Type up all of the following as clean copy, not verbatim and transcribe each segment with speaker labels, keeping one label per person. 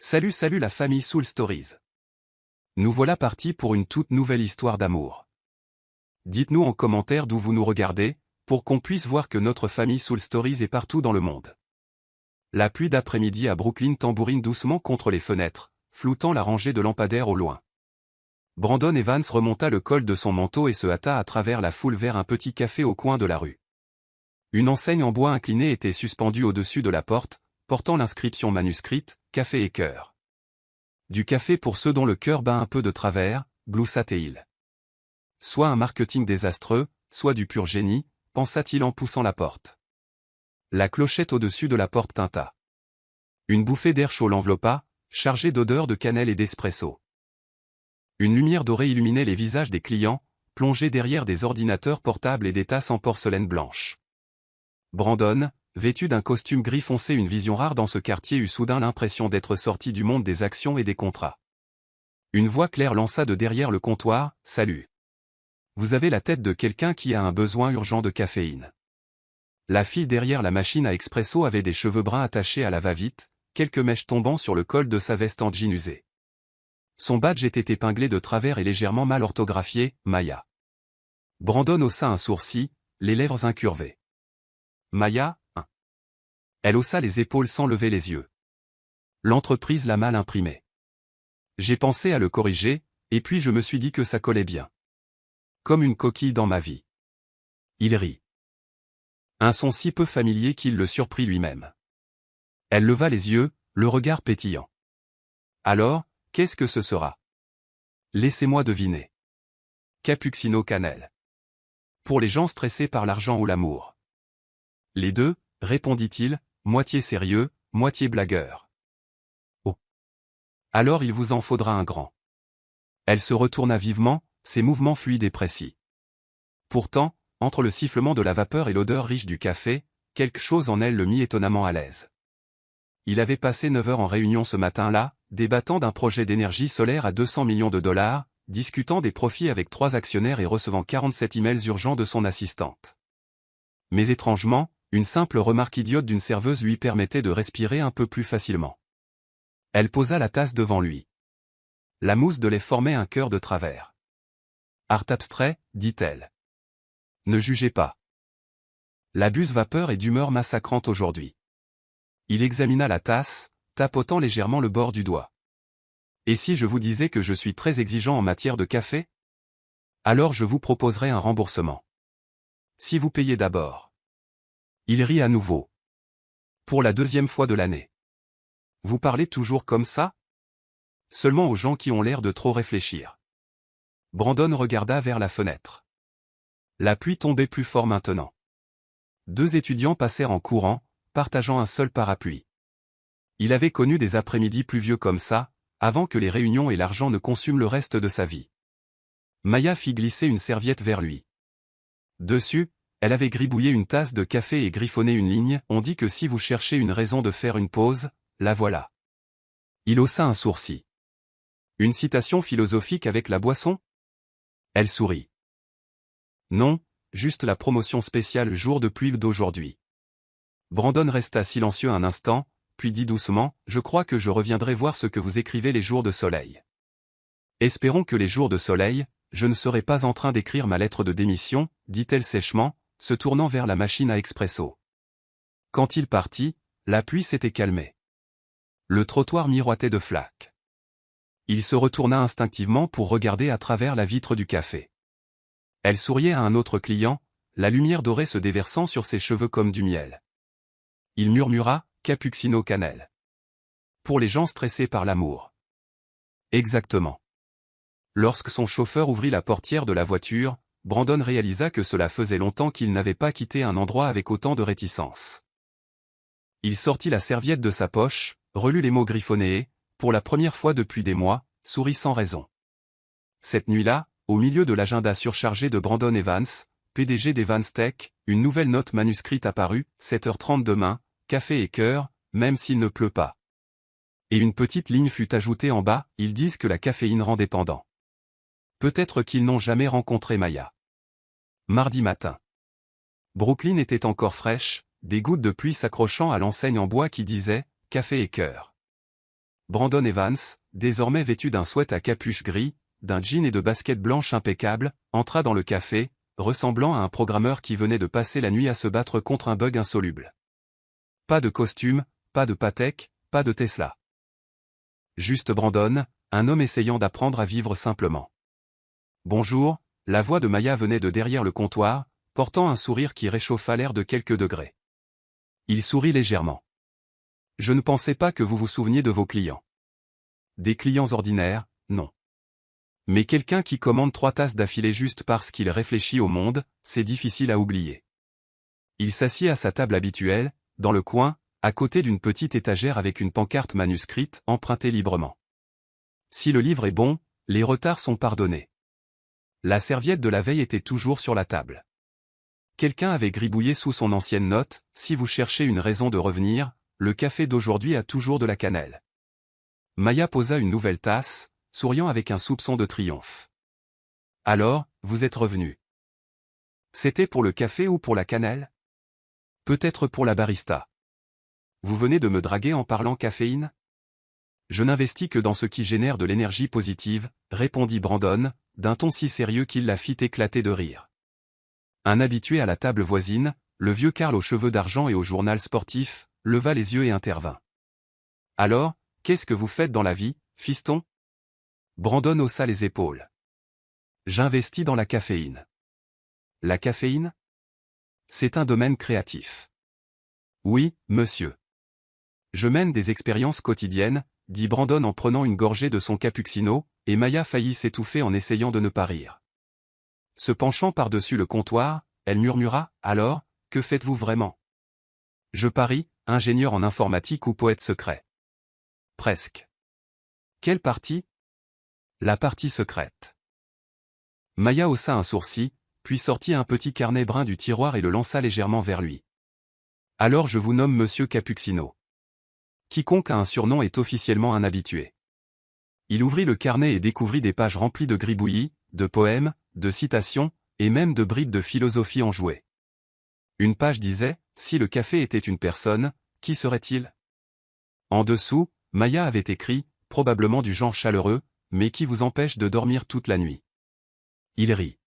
Speaker 1: Salut la famille Soul Stories. Nous voilà partis pour une toute nouvelle histoire d'amour. Dites-nous en commentaire d'où vous nous regardez, pour qu'on puisse voir que notre famille Soul Stories est partout dans le monde. La pluie d'après-midi à Brooklyn tambourine doucement contre les fenêtres, floutant la rangée de lampadaires au loin. Brandon Evans remonta le col de son manteau et se hâta à travers la foule vers un petit café au coin de la rue. Une enseigne en bois incliné était suspendue au-dessus de la porte, portant l'inscription manuscrite « Café et cœur ». Du café pour ceux dont le cœur bat un peu de travers, gloussa-t-il. Soit un marketing désastreux, soit du pur génie, pensa-t-il en poussant la porte. La clochette au-dessus de la porte tinta. Une bouffée d'air chaud l'enveloppa, chargée d'odeurs de cannelle et d'espresso. Une lumière dorée illuminait les visages des clients, plongés derrière des ordinateurs portables et des tasses en porcelaine blanche. Brandon, vêtu d'un costume gris foncé, une vision rare dans ce quartier, eut soudain l'impression d'être sorti du monde des actions et des contrats. Une voix claire lança de derrière le comptoir, « Salut. Vous avez la tête de quelqu'un qui a un besoin urgent de caféine. » La fille derrière la machine à expresso avait des cheveux bruns attachés à la va-vite, quelques mèches tombant sur le col de sa veste en jean usé. Son badge était épinglé de travers et légèrement mal orthographié, Maya. Brandon haussa un sourcil, les lèvres incurvées. Maya, hein. Elle haussa les épaules sans lever les yeux. L'entreprise l'a mal imprimé. J'ai pensé à le corriger, et puis je me suis dit que ça collait bien. Comme une coquille dans ma vie. Il rit. Un son si peu familier qu'il le surprit lui-même. Elle leva les yeux, le regard pétillant. Alors, qu'est-ce que ce sera? Laissez-moi deviner. Cappuccino cannelle. Pour les gens stressés par l'argent ou l'amour. Les deux, répondit-il, moitié sérieux, moitié blagueur. Oh. Alors il vous en faudra un grand. Elle se retourna vivement, ses mouvements fluides et précis. Pourtant, entre le sifflement de la vapeur et l'odeur riche du café, quelque chose en elle le mit étonnamment à l'aise. Il avait passé 9 heures en réunion ce matin-là, débattant d'un projet d'énergie solaire à 200 millions de dollars, discutant des profits avec 3 actionnaires et recevant 47 emails urgents de son assistante. Mais étrangement, une simple remarque idiote d'une serveuse lui permettait de respirer un peu plus facilement. Elle posa la tasse devant lui. La mousse de lait formait un cœur de travers. Art abstrait, dit-elle. Ne jugez pas. La buse vapeur est d'humeur massacrante aujourd'hui. Il examina la tasse, tapotant légèrement le bord du doigt. Et si je vous disais que je suis très exigeant en matière de café? Alors je vous proposerai un remboursement. Si vous payez d'abord. Il rit à nouveau. Pour la 2e fois de l'année. Vous parlez toujours comme ça? Seulement aux gens qui ont l'air de trop réfléchir. Brandon regarda vers la fenêtre. La pluie tombait plus fort maintenant. 2 étudiants passèrent en courant, partageant un seul parapluie. Il avait connu des après-midi pluvieux comme ça, avant que les réunions et l'argent ne consument le reste de sa vie. Maya fit glisser une serviette vers lui. Dessus, elle avait gribouillé une tasse de café et griffonné une ligne. On dit que si vous cherchez une raison de faire une pause, la voilà. Il haussa un sourcil. Une citation philosophique avec la boisson? Elle sourit. Non, juste la promotion spéciale jour de pluie d'aujourd'hui. Brandon resta silencieux un instant, puis dit doucement, je crois que je reviendrai voir ce que vous écrivez les jours de soleil. Espérons que les jours de soleil, je ne serai pas en train d'écrire ma lettre de démission, dit-elle sèchement, se tournant vers la machine à expresso. Quand il partit, la pluie s'était calmée. Le trottoir miroitait de flaques. Il se retourna instinctivement pour regarder à travers la vitre du café. Elle souriait à un autre client, la lumière dorée se déversant sur ses cheveux comme du miel. Il murmura, cappuccino cannelle. Pour les gens stressés par l'amour. Exactement. Lorsque son chauffeur ouvrit la portière de la voiture, Brandon réalisa que cela faisait longtemps qu'il n'avait pas quitté un endroit avec autant de réticence. Il sortit la serviette de sa poche, relut les mots griffonnés et, pour la première fois depuis des mois, sourit sans raison. Cette nuit-là, au milieu de l'agenda surchargé de Brandon Evans, PDG d'Evans Tech, une nouvelle note manuscrite apparut, 7h30 demain, café et cœur, même s'il ne pleut pas. Et une petite ligne fut ajoutée en bas, ils disent que la caféine rend dépendant. Peut-être qu'ils n'ont jamais rencontré Maya. Mardi matin. Brooklyn était encore fraîche, des gouttes de pluie s'accrochant à l'enseigne en bois qui disait « Café et cœur ». Brandon Evans, désormais vêtu d'un sweat à capuche gris, d'un jean et de baskets blanches impeccables, entra dans le café, ressemblant à un programmeur qui venait de passer la nuit à se battre contre un bug insoluble. Pas de costume, pas de Patek, pas de Tesla. Juste Brandon, un homme essayant d'apprendre à vivre simplement. Bonjour, la voix de Maya venait de derrière le comptoir, portant un sourire qui réchauffa l'air de quelques degrés. Il sourit légèrement. Je ne pensais pas que vous vous souveniez de vos clients. Des clients ordinaires, non. Mais quelqu'un qui commande 3 tasses d'affilée juste parce qu'il réfléchit au monde, c'est difficile à oublier. Il s'assit à sa table habituelle, dans le coin, à côté d'une petite étagère avec une pancarte manuscrite empruntée librement. Si le livre est bon, les retards sont pardonnés. La serviette de la veille était toujours sur la table. Quelqu'un avait gribouillé sous son ancienne note, si vous cherchez une raison de revenir, le café d'aujourd'hui a toujours de la cannelle. Maya posa une nouvelle tasse, souriant avec un soupçon de triomphe. Alors, vous êtes revenu. C'était pour le café ou pour la cannelle? Peut-être pour la barista. Vous venez de me draguer en parlant caféine? Je n'investis que dans ce qui génère de l'énergie positive, répondit Brandon, d'un ton si sérieux qu'il la fit éclater de rire. Un habitué à la table voisine, le vieux Karl aux cheveux d'argent et au journal sportif, leva les yeux et intervint. Alors, qu'est-ce que vous faites dans la vie, fiston? Brandon haussa les épaules. J'investis dans la caféine. La caféine? C'est un domaine créatif. Oui, monsieur. Je mène des expériences quotidiennes, dit Brandon en prenant une gorgée de son cappuccino, et Maya faillit s'étouffer en essayant de ne pas rire. Se penchant par-dessus le comptoir, elle murmura, alors, que faites-vous vraiment? Je parie, ingénieur en informatique ou poète secret. Presque. Quelle partie? La partie secrète. Maya haussa un sourcil, puis sortit un petit carnet brun du tiroir et le lança légèrement vers lui. Alors je vous nomme Monsieur Capuccino. Quiconque a un surnom est officiellement un habitué. Il ouvrit le carnet et découvrit des pages remplies de gribouillis, de poèmes, de citations, et même de bribes de philosophie enjouée. Une page disait, si le café était une personne, qui serait-il? En dessous, Maya avait écrit, probablement du genre chaleureux, mais qui vous empêche de dormir toute la nuit. Il rit.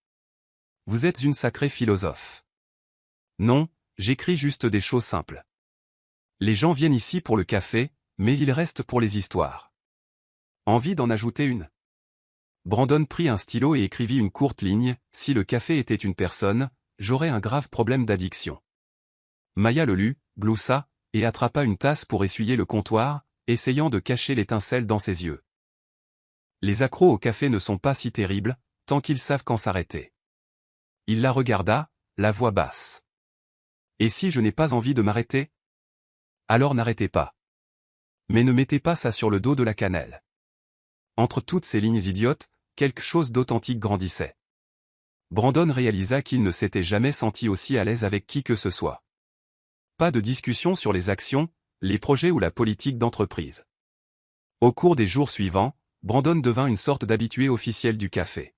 Speaker 1: Vous êtes une sacrée philosophe. Non, j'écris juste des choses simples. Les gens viennent ici pour le café, mais ils restent pour les histoires. Envie d'en ajouter une? Brandon prit un stylo et écrivit une courte ligne, si le café était une personne, j'aurais un grave problème d'addiction. Maya le lut, gloussa, et attrapa une tasse pour essuyer le comptoir, essayant de cacher l'étincelle dans ses yeux. Les accros au café ne sont pas si terribles, tant qu'ils savent quand s'arrêter. Il la regarda, la voix basse. Et si je n'ai pas envie de m'arrêter? Alors n'arrêtez pas. Mais ne mettez pas ça sur le dos de la cannelle. Entre toutes ces lignes idiotes, quelque chose d'authentique grandissait. Brandon réalisa qu'il ne s'était jamais senti aussi à l'aise avec qui que ce soit. Pas de discussion sur les actions, les projets ou la politique d'entreprise. Au cours des jours suivants, Brandon devint une sorte d'habitué officiel du café.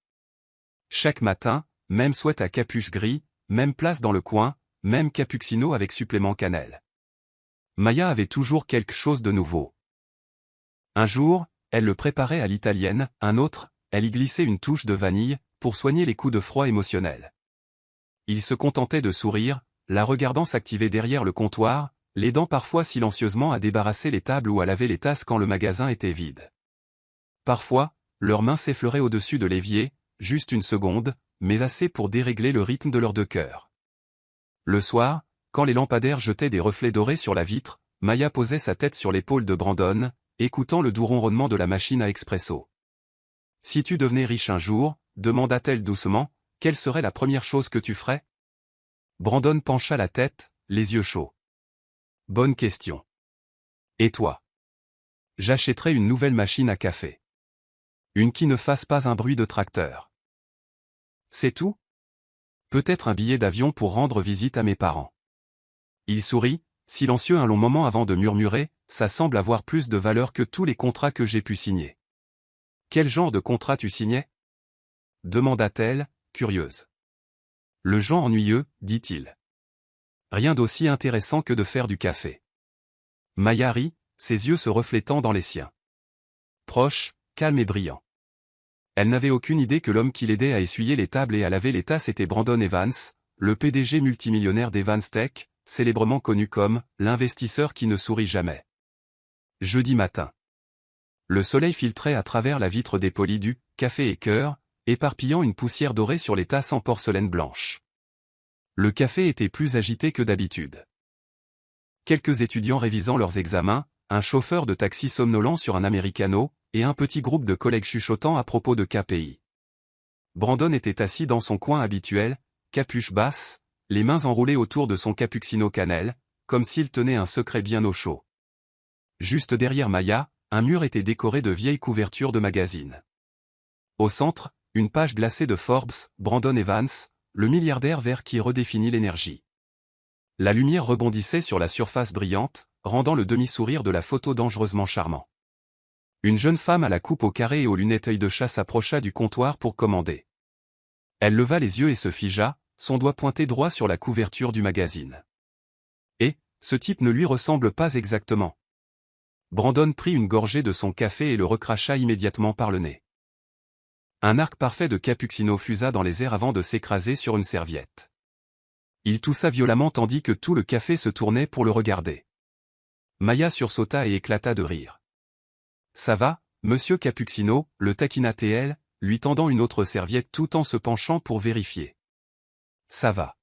Speaker 1: Chaque matin, même sweat à capuche gris, même place dans le coin, même cappuccino avec supplément cannelle. Maya avait toujours quelque chose de nouveau. Un jour, elle le préparait à l'italienne, un autre, elle y glissait une touche de vanille, pour soigner les coups de froid émotionnels. Il se contentait de sourire, la regardant s'activer derrière le comptoir, l'aidant parfois silencieusement à débarrasser les tables ou à laver les tasses quand le magasin était vide. Parfois, leurs mains s'effleuraient au-dessus de l'évier, juste une seconde, mais assez pour dérégler le rythme de leurs deux cœurs. Le soir, quand les lampadaires jetaient des reflets dorés sur la vitre, Maya posait sa tête sur l'épaule de Brandon, écoutant le doux ronronnement de la machine à expresso. « Si tu devenais riche un jour, demanda-t-elle doucement, quelle serait la première chose que tu ferais? » Brandon pencha la tête, les yeux chauds. « Bonne question. Et toi? » J'achèterais une nouvelle machine à café. Une qui ne fasse pas un bruit de tracteur. C'est tout? Peut-être un billet d'avion pour rendre visite à mes parents. Il sourit, silencieux un long moment avant de murmurer, ça semble avoir plus de valeur que tous les contrats que j'ai pu signer. Quel genre de contrat tu signais? Demanda-t-elle, curieuse. Le genre ennuyeux, dit-il. Rien d'aussi intéressant que de faire du café. Maya rit, ses yeux se reflétant dans les siens. proche, calme et brillant. Elle n'avait aucune idée que l'homme qui l'aidait à essuyer les tables et à laver les tasses était Brandon Evans, le PDG multimillionnaire d'Evans Tech, célèbrement connu comme « l'investisseur qui ne sourit jamais ». Jeudi matin. Le soleil filtrait à travers la vitre dépolie du « Café et Cœur », éparpillant une poussière dorée sur les tasses en porcelaine blanche. Le café était plus agité que d'habitude. Quelques étudiants révisant leurs examens, un chauffeur de taxi somnolent sur un Americano, et un petit groupe de collègues chuchotant à propos de KPI. Brandon était assis dans son coin habituel, capuche basse, les mains enroulées autour de son cappuccino cannelle, comme s'il tenait un secret bien au chaud. Juste derrière Maya, un mur était décoré de vieilles couvertures de magazines. Au centre, une page glacée de Forbes, Brandon Evans, le milliardaire vert qui redéfinit l'énergie. La lumière rebondissait sur la surface brillante, rendant le demi-sourire de la photo dangereusement charmant. Une jeune femme à la coupe au carré et aux lunettes œil de chat s'approcha du comptoir pour commander. Elle leva les yeux et se figea, son doigt pointé droit sur la couverture du magazine. Et, ce type ne lui ressemble pas exactement. Brandon prit une gorgée de son café et le recracha immédiatement par le nez. Un arc parfait de cappuccino fusa dans les airs avant de s'écraser sur une serviette. Il toussa violemment tandis que tout le café se tournait pour le regarder. Maya sursauta et éclata de rire. « Ça va, monsieur Cappuccino » le taquina-t-elle, lui tendant une autre serviette tout en se penchant pour vérifier. « Ça va. »«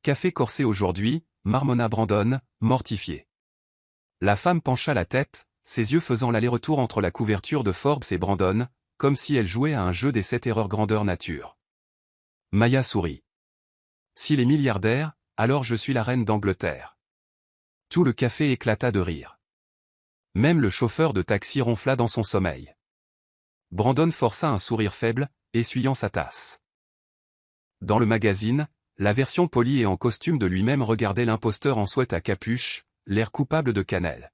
Speaker 1: Café corsé aujourd'hui » marmonna Brandon, mortifié. La femme pencha la tête, ses yeux faisant l'aller-retour entre la couverture de Forbes et Brandon, comme si elle jouait à un jeu des 7 erreurs grandeur nature. Maya sourit. « S'il est milliardaire, alors je suis la reine d'Angleterre. » Tout le café éclata de rire. Même le chauffeur de taxi ronfla dans son sommeil. Brandon força un sourire faible, essuyant sa tasse. Dans le magazine, la version polie et en costume de lui-même regardait l'imposteur en sweat à capuche, l'air coupable de cannelle.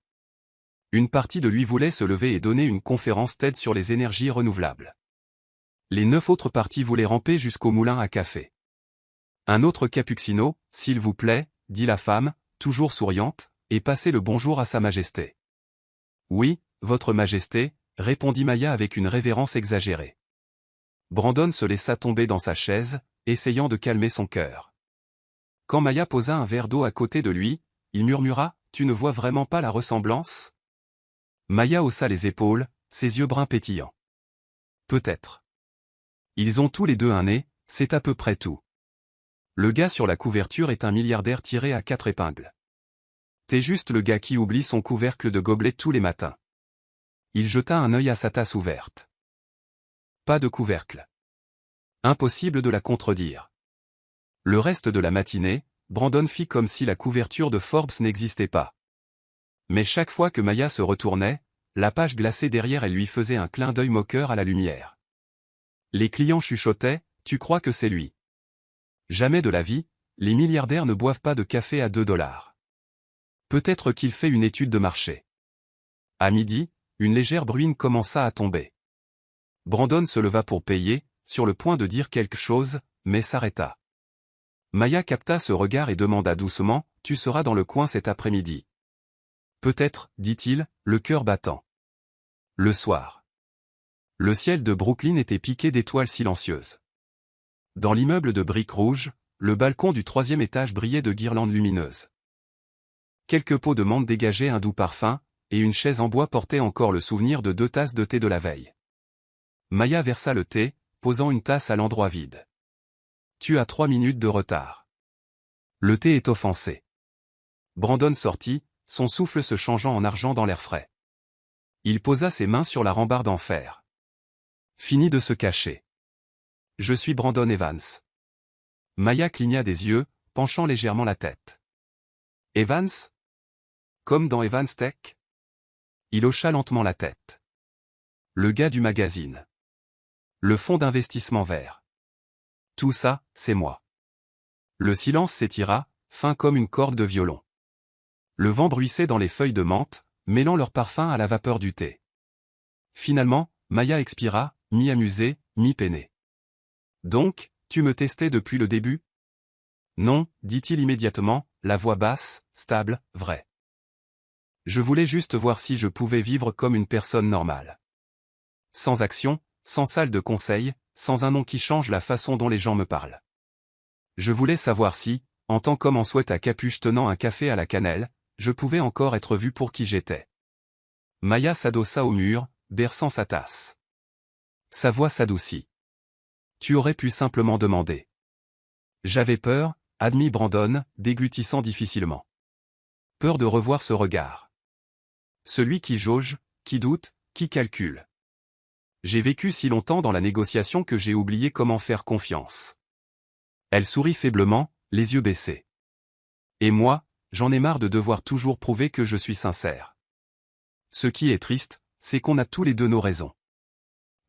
Speaker 1: Une partie de lui voulait se lever et donner une conférence TED sur les énergies renouvelables. Les 9 autres parties voulaient ramper jusqu'au moulin à café. Un autre cappuccino, s'il vous plaît, dit la femme, toujours souriante, et passer le bonjour à sa majesté. Oui, votre majesté, répondit Maya avec une révérence exagérée. Brandon se laissa tomber dans sa chaise, essayant de calmer son cœur. Quand Maya posa un verre d'eau à côté de lui, il murmura, « Tu ne vois vraiment pas la ressemblance ?» Maya haussa les épaules, ses yeux bruns pétillants. « Peut-être. Ils ont tous les deux un nez, c'est à peu près tout. Le gars sur la couverture est un milliardaire tiré à 4 épingles. T'es juste le gars qui oublie son couvercle de gobelet tous les matins. » Il jeta un œil à sa tasse ouverte. Pas de couvercle. Impossible de la contredire. Le reste de la matinée, Brandon fit comme si la couverture de Forbes n'existait pas. Mais chaque fois que Maya se retournait, la page glacée derrière elle lui faisait un clin d'œil moqueur à la lumière. Les clients chuchotaient, « Tu crois que c'est lui ?» Jamais de la vie, les milliardaires ne boivent pas de café à 2 $. Peut-être qu'il fait une étude de marché. À midi, une légère bruine commença à tomber. Brandon se leva pour payer, sur le point de dire quelque chose, mais s'arrêta. Maya capta ce regard et demanda doucement, « Tu seras dans le coin cet après-midi ?» Peut-être, dit-il, le cœur battant. Le soir. Le ciel de Brooklyn était piqué d'étoiles silencieuses. Dans l'immeuble de briques rouges, le balcon du 3e étage brillait de guirlandes lumineuses. Quelques pots de menthe dégageaient un doux parfum, et une chaise en bois portait encore le souvenir de 2 tasses de thé de la veille. Maya versa le thé, posant une tasse à l'endroit vide. « Tu as 3 minutes de retard. » Le thé est offensé. Brandon sortit, son souffle se changeant en argent dans l'air frais. Il posa ses mains sur la rambarde en fer. Fini de se cacher. « Je suis Brandon Evans. » Maya cligna des yeux, penchant légèrement la tête. « Evans ? Comme dans Evans Tech ?» Il hocha lentement la tête. « Le gars du magazine. Le fonds d'investissement vert. Tout ça, c'est moi. » Le silence s'étira, fin comme une corde de violon. Le vent bruissait dans les feuilles de menthe, mêlant leur parfum à la vapeur du thé. Finalement, Maya expira, mi-amusée, mi-peinée. « Donc, tu me testais depuis le début ? » « Non, dit-il immédiatement, la voix basse, stable, vraie. Je voulais juste voir si je pouvais vivre comme une personne normale. Sans action, sans salle de conseil, sans un nom qui change la façon dont les gens me parlent. Je voulais savoir si, en tant qu'homme en sweat à capuche tenant un café à la cannelle, je pouvais encore être vu pour qui j'étais. Maya s'adossa au mur, berçant sa tasse. Sa voix s'adoucit. Tu aurais pu simplement demander. J'avais peur, admit Brandon, déglutissant difficilement. Peur de revoir ce regard. Celui qui jauge, qui doute, qui calcule. J'ai vécu si longtemps dans la négociation que j'ai oublié comment faire confiance. Elle sourit faiblement, les yeux baissés. Et moi, j'en ai marre de devoir toujours prouver que je suis sincère. Ce qui est triste, c'est qu'on a tous les deux nos raisons.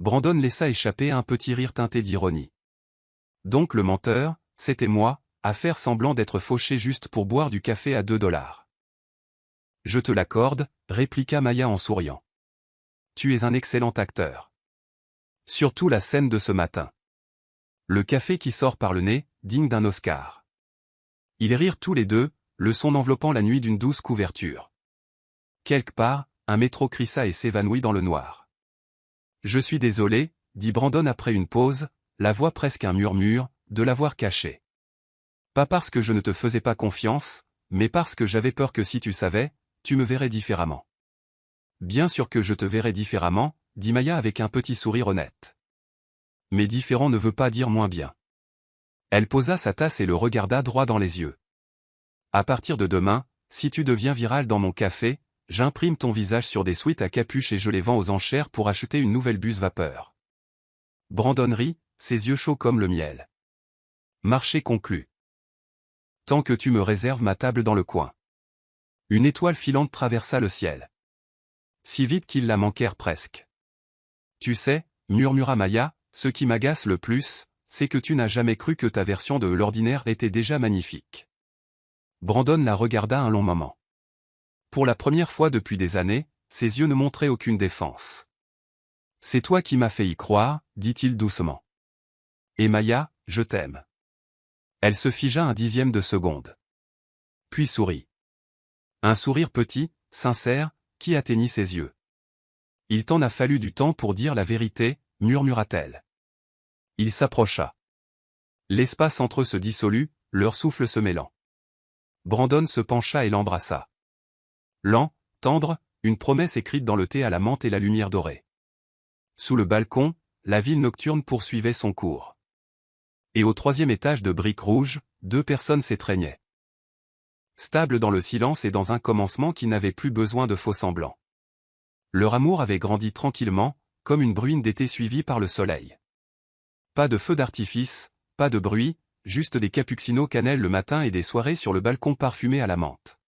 Speaker 1: Brandon laissa échapper un petit rire teinté d'ironie. Donc le menteur, c'était moi, à faire semblant d'être fauché juste pour boire du café à $2. Je te l'accorde, répliqua Maya en souriant. Tu es un excellent acteur. Surtout la scène de ce matin. Le café qui sort par le nez, digne d'un Oscar. Ils rirent tous les deux, le son enveloppant la nuit d'une douce couverture. Quelque part, un métro crissa et s'évanouit dans le noir. Je suis désolé, dit Brandon après une pause, la voix presque un murmure, de l'avoir caché. Pas parce que je ne te faisais pas confiance, mais parce que j'avais peur que si tu savais, tu me verrais différemment. Bien sûr que je te verrais différemment, dit Maya avec un petit sourire honnête. Mais différent ne veut pas dire moins bien. Elle posa sa tasse et le regarda droit dans les yeux. À partir de demain, si tu deviens viral dans mon café, j'imprime ton visage sur des sweats à capuche et je les vends aux enchères pour acheter une nouvelle buse vapeur. Brandon rit, ses yeux chauds comme le miel. Marché conclu. Tant que tu me réserves ma table dans le coin. Une étoile filante traversa le ciel. Si vite qu'ils la manquèrent presque. Tu sais, murmura Maya, ce qui m'agace le plus, c'est que tu n'as jamais cru que ta version de l'ordinaire était déjà magnifique. Brandon la regarda un long moment. Pour la première fois depuis des années, ses yeux ne montraient aucune défense. C'est toi qui m'as fait y croire, dit-il doucement. Et Maya, je t'aime. Elle se figea un dixième de seconde. Puis sourit. Un sourire petit, sincère, qui atteignit ses yeux. Il t'en a fallu du temps pour dire la vérité, murmura-t-elle. Il s'approcha. L'espace entre eux se dissolut, leur souffle se mêlant. Brandon se pencha et l'embrassa. Lent, tendre, une promesse écrite dans le thé à la menthe et la lumière dorée. Sous le balcon, la ville nocturne poursuivait son cours. Et au troisième étage de briques rouges, deux personnes s'étreignaient. Stables dans le silence et dans un commencement qui n'avait plus besoin de faux-semblants. Leur amour avait grandi tranquillement, comme une bruine d'été suivie par le soleil. Pas de feu d'artifice, pas de bruit, juste des cappuccinos cannelle le matin et des soirées sur le balcon parfumé à la menthe.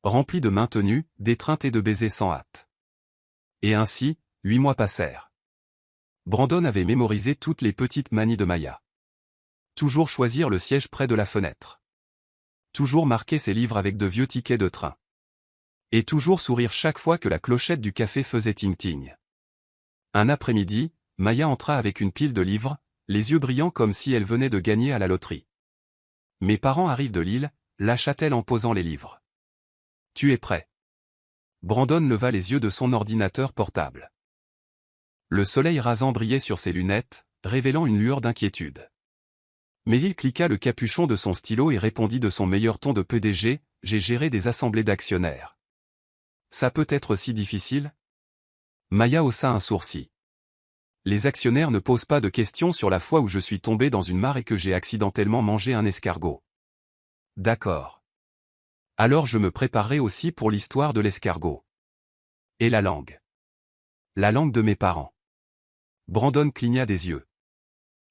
Speaker 1: Remplis de mains tenues, d'étreintes et de baisers sans hâte. Et ainsi, 8 mois passèrent. Brandon avait mémorisé toutes les petites manies de Maya. Toujours choisir le siège près de la fenêtre. Toujours marquer ses livres avec de vieux tickets de train. Et toujours sourire chaque fois que la clochette du café faisait ting-ting. Un après-midi, Maya entra avec une pile de livres, les yeux brillants comme si elle venait de gagner à la loterie. Mes parents arrivent de Lille, lâcha-t-elle en posant les livres. Tu es prêt? Brandon leva les yeux de son ordinateur portable. Le soleil rasant brillait sur ses lunettes, révélant une lueur d'inquiétude. Mais il cliqua le capuchon de son stylo et répondit de son meilleur ton de PDG, j'ai géré des assemblées d'actionnaires. Ça peut être si difficile? Maya haussa un sourcil. Les actionnaires ne posent pas de questions sur la fois où je suis tombé dans une mare et que j'ai accidentellement mangé un escargot. D'accord. Alors je me préparerai aussi pour l'histoire de l'escargot. Et la langue. La langue de mes parents. Brandon cligna des yeux.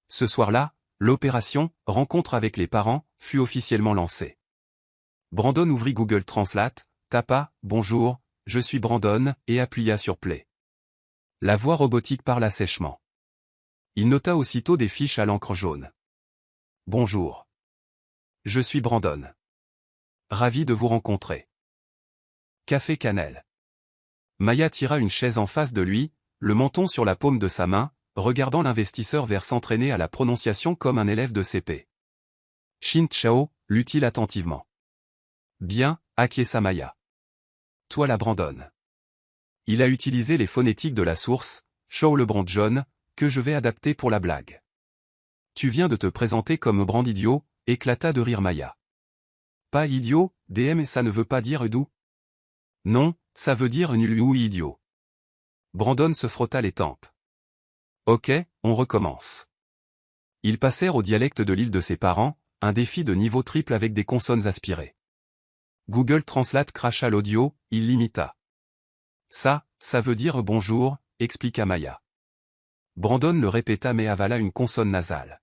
Speaker 1: Ce soir-là, l'opération « Rencontre avec les parents » fut officiellement lancée. Brandon ouvrit Google Translate, tapa « Bonjour, je suis Brandon » et appuya sur Play. La voix robotique parla sèchement. Il nota aussitôt des fiches à l'encre jaune. Bonjour. Je suis Brandon. Ravi de vous rencontrer. Café cannelle. Maya tira une chaise en face de lui, le menton sur la paume de sa main, regardant l'investisseur vers s'entraîner à la prononciation comme un élève de CP. Shin Chao, lut-il attentivement. Bien, acquiesça Maya. toi la Brandon. Il a utilisé les phonétiques de la source, Show LeBron John, que je vais adapter pour la blague. Tu viens de te présenter comme Brandidio, éclata de rire Maya. Pas idiot, DM et ça ne veut pas dire doux. Non, ça veut dire nul ou idiot. Brandon se frotta les tempes. Ok, on recommence. Ils passèrent au dialecte de l'île de ses parents, un défi de niveau triple avec des consonnes aspirées. Google Translate cracha l'audio, il l'imita. Ça veut dire bonjour, expliqua Maya. Brandon le répéta mais avala une consonne nasale.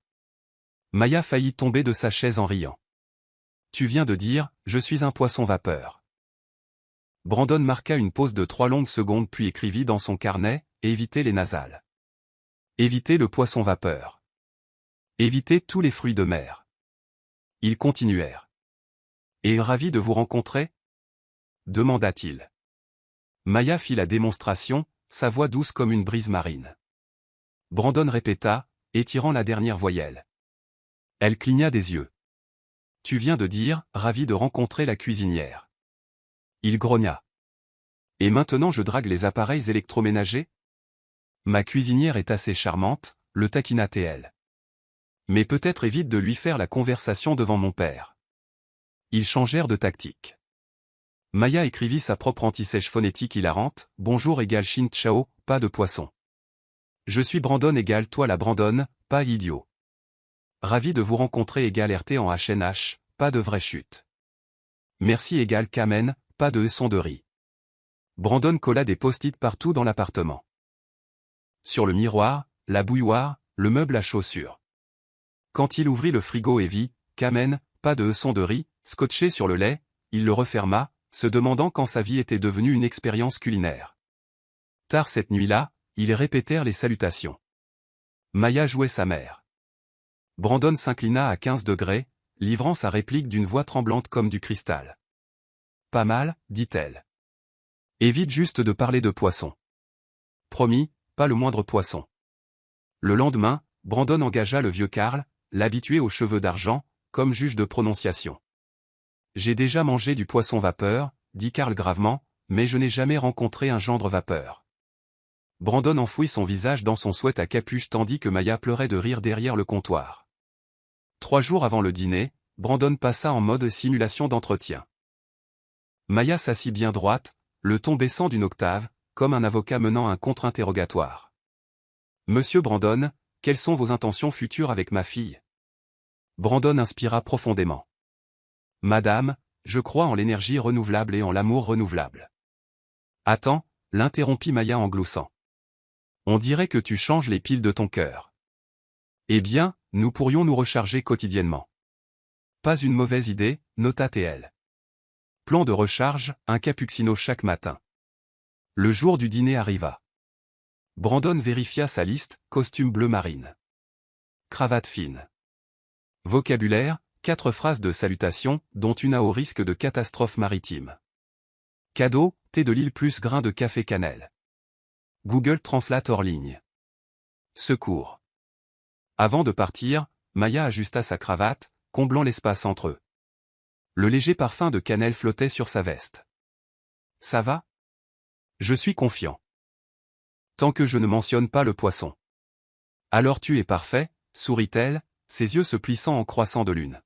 Speaker 1: Maya faillit tomber de sa chaise en riant. Tu viens de dire, je suis un poisson vapeur. Brandon marqua une pause de 3 longues secondes puis écrivit dans son carnet, évitez les nasales. Évitez le poisson vapeur. Évitez tous les fruits de mer. Ils continuèrent. Et ravi de vous rencontrer? Demanda-t-il. Maya fit la démonstration, sa voix douce comme une brise marine. Brandon répéta, étirant la dernière voyelle. Elle cligna des yeux. Tu viens de dire, ravi de rencontrer la cuisinière. Il grogna. Et maintenant je drague les appareils électroménagers? Ma cuisinière est assez charmante, le taquina TL. Mais peut-être évite de lui faire la conversation devant mon père. Ils changèrent de tactique. Maya écrivit sa propre anti-sèche phonétique hilarante, bonjour égale Shin Chao, pas de poisson. Je suis Brandon égale toi la Brandon, pas idiot. Ravi de vous rencontrer égale RT en HNH, pas de vraie chute. Merci égale Kamen, pas de son de riz. Brandon colla des post-it partout dans l'appartement. Sur le miroir, la bouilloire, le meuble à chaussures. Quand il ouvrit le frigo et vit, Kamen, pas de son de riz, scotché sur le lait, il le referma, se demandant quand sa vie était devenue une expérience culinaire. Tard cette nuit-là, ils répétèrent les salutations. Maya jouait sa mère. Brandon s'inclina à 15 degrés, livrant sa réplique d'une voix tremblante comme du cristal. Pas mal, dit-elle. Évite juste de parler de poisson. Promis, pas le moindre poisson. Le lendemain, Brandon engagea le vieux Karl, l'habitué aux cheveux d'argent, comme juge de prononciation. J'ai déjà mangé du poisson vapeur, dit Karl gravement, mais je n'ai jamais rencontré un gendre vapeur. Brandon enfouit son visage dans son sweat à capuche tandis que Maya pleurait de rire derrière le comptoir. 3 jours avant le dîner, Brandon passa en mode simulation d'entretien. Maya s'assit bien droite, le ton baissant d'une octave, comme un avocat menant un contre-interrogatoire. Monsieur Brandon, quelles sont vos intentions futures avec ma fille? Brandon inspira profondément. Madame, je crois en l'énergie renouvelable et en l'amour renouvelable. Attends, l'interrompit Maya en gloussant. On dirait que tu changes les piles de ton cœur. Eh bien, nous pourrions nous recharger quotidiennement. Pas une mauvaise idée, nota TL. Plan de recharge, un cappuccino chaque matin. Le jour du dîner arriva. Brandon vérifia sa liste, costume bleu marine. Cravate fine. Vocabulaire, 4 phrases de salutation, dont une à haut risque de catastrophe maritime. Cadeau, thé de l'île plus grain de café cannelle. Google Translate hors ligne. Secours. Avant de partir, Maya ajusta sa cravate, comblant l'espace entre eux. Le léger parfum de cannelle flottait sur sa veste. Ça va? Je suis confiant. Tant que je ne mentionne pas le poisson. Alors tu es parfait, sourit-elle, ses yeux se plissant en croissant de lune.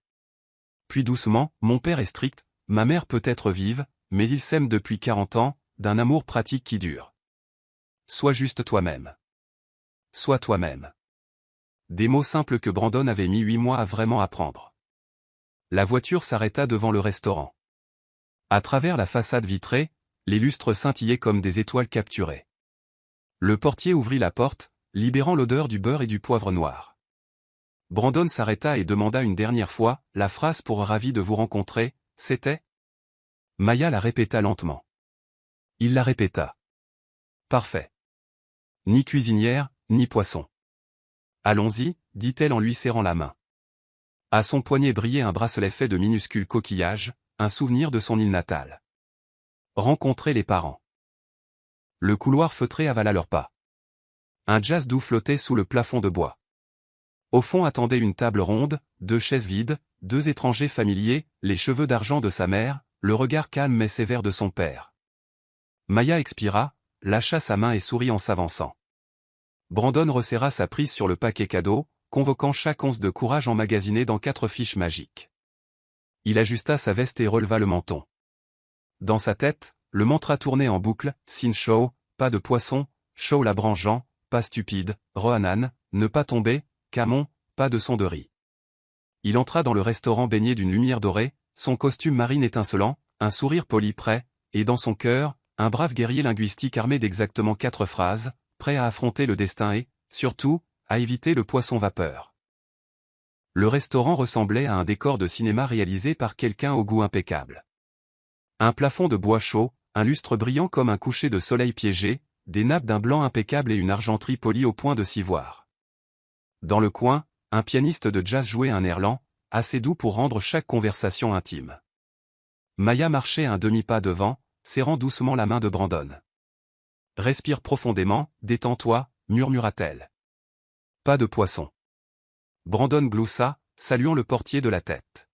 Speaker 1: Puis doucement, mon père est strict, ma mère peut être vive, mais ils s'aiment depuis 40 ans, d'un amour pratique qui dure. Sois juste toi-même. Sois toi-même. Des mots simples que Brandon avait mis 8 mois à vraiment apprendre. La voiture s'arrêta devant le restaurant. À travers la façade vitrée, les lustres scintillaient comme des étoiles capturées. Le portier ouvrit la porte, libérant l'odeur du beurre et du poivre noir. Brandon s'arrêta et demanda une dernière fois, la phrase pour ravi de vous rencontrer, c'était? Maya la répéta lentement. Il la répéta. Parfait. Ni cuisinière, ni poisson. Allons-y, dit-elle en lui serrant la main. À son poignet brillait un bracelet fait de minuscules coquillages, un souvenir de son île natale. Rencontrer les parents. Le couloir feutré avala leurs pas. Un jazz doux flottait sous le plafond de bois. Au fond attendait une table ronde, 2 chaises vides, 2 étrangers familiers, les cheveux d'argent de sa mère, le regard calme mais sévère de son père. Maya expira, lâcha sa main et sourit en s'avançant. Brandon resserra sa prise sur le paquet cadeau, convoquant chaque once de courage emmagasiné dans 4 fiches magiques. Il ajusta sa veste et releva le menton. Dans sa tête, le mantra tournait en boucle, Sin Show, pas de poisson, Show la brangeant, pas stupide, Rohanan, ne pas tomber, Camon, pas de son de riz. Il entra dans le restaurant baigné d'une lumière dorée, son costume marine étincelant, un sourire poli prêt, et dans son cœur, un brave guerrier linguistique armé d'exactement 4 phrases, prêt à affronter le destin et, surtout, à éviter le poisson vapeur. Le restaurant ressemblait à un décor de cinéma réalisé par quelqu'un au goût impeccable. Un plafond de bois chaud, un lustre brillant comme un coucher de soleil piégé, des nappes d'un blanc impeccable et une argenterie polie au point de s'y voir. Dans le coin, un pianiste de jazz jouait un air lent, assez doux pour rendre chaque conversation intime. Maya marchait un demi-pas devant, serrant doucement la main de Brandon. « Respire profondément, détends-toi », murmura-t-elle. « Pas de poisson. » Brandon gloussa, saluant le portier de la tête.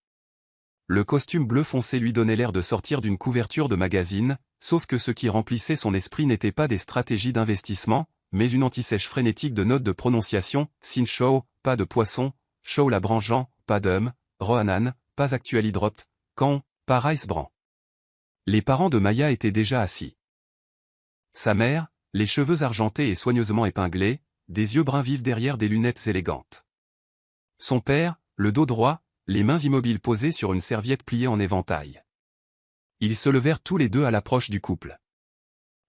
Speaker 1: Le costume bleu foncé lui donnait l'air de sortir d'une couverture de magazine, sauf que ce qui remplissait son esprit n'était pas des stratégies d'investissement, mais une antisèche frénétique de notes de prononciation, Sin Show, pas de poisson, Show la brangeant, pas d'homme, Rohanan, pas actually dropped, quand, pas Rice Bran. Les parents de Maya étaient déjà assis. Sa mère, les cheveux argentés et soigneusement épinglés, des yeux bruns vifs derrière des lunettes élégantes. Son père, le dos droit, les mains immobiles posées sur une serviette pliée en éventail. Ils se levèrent tous les deux à l'approche du couple.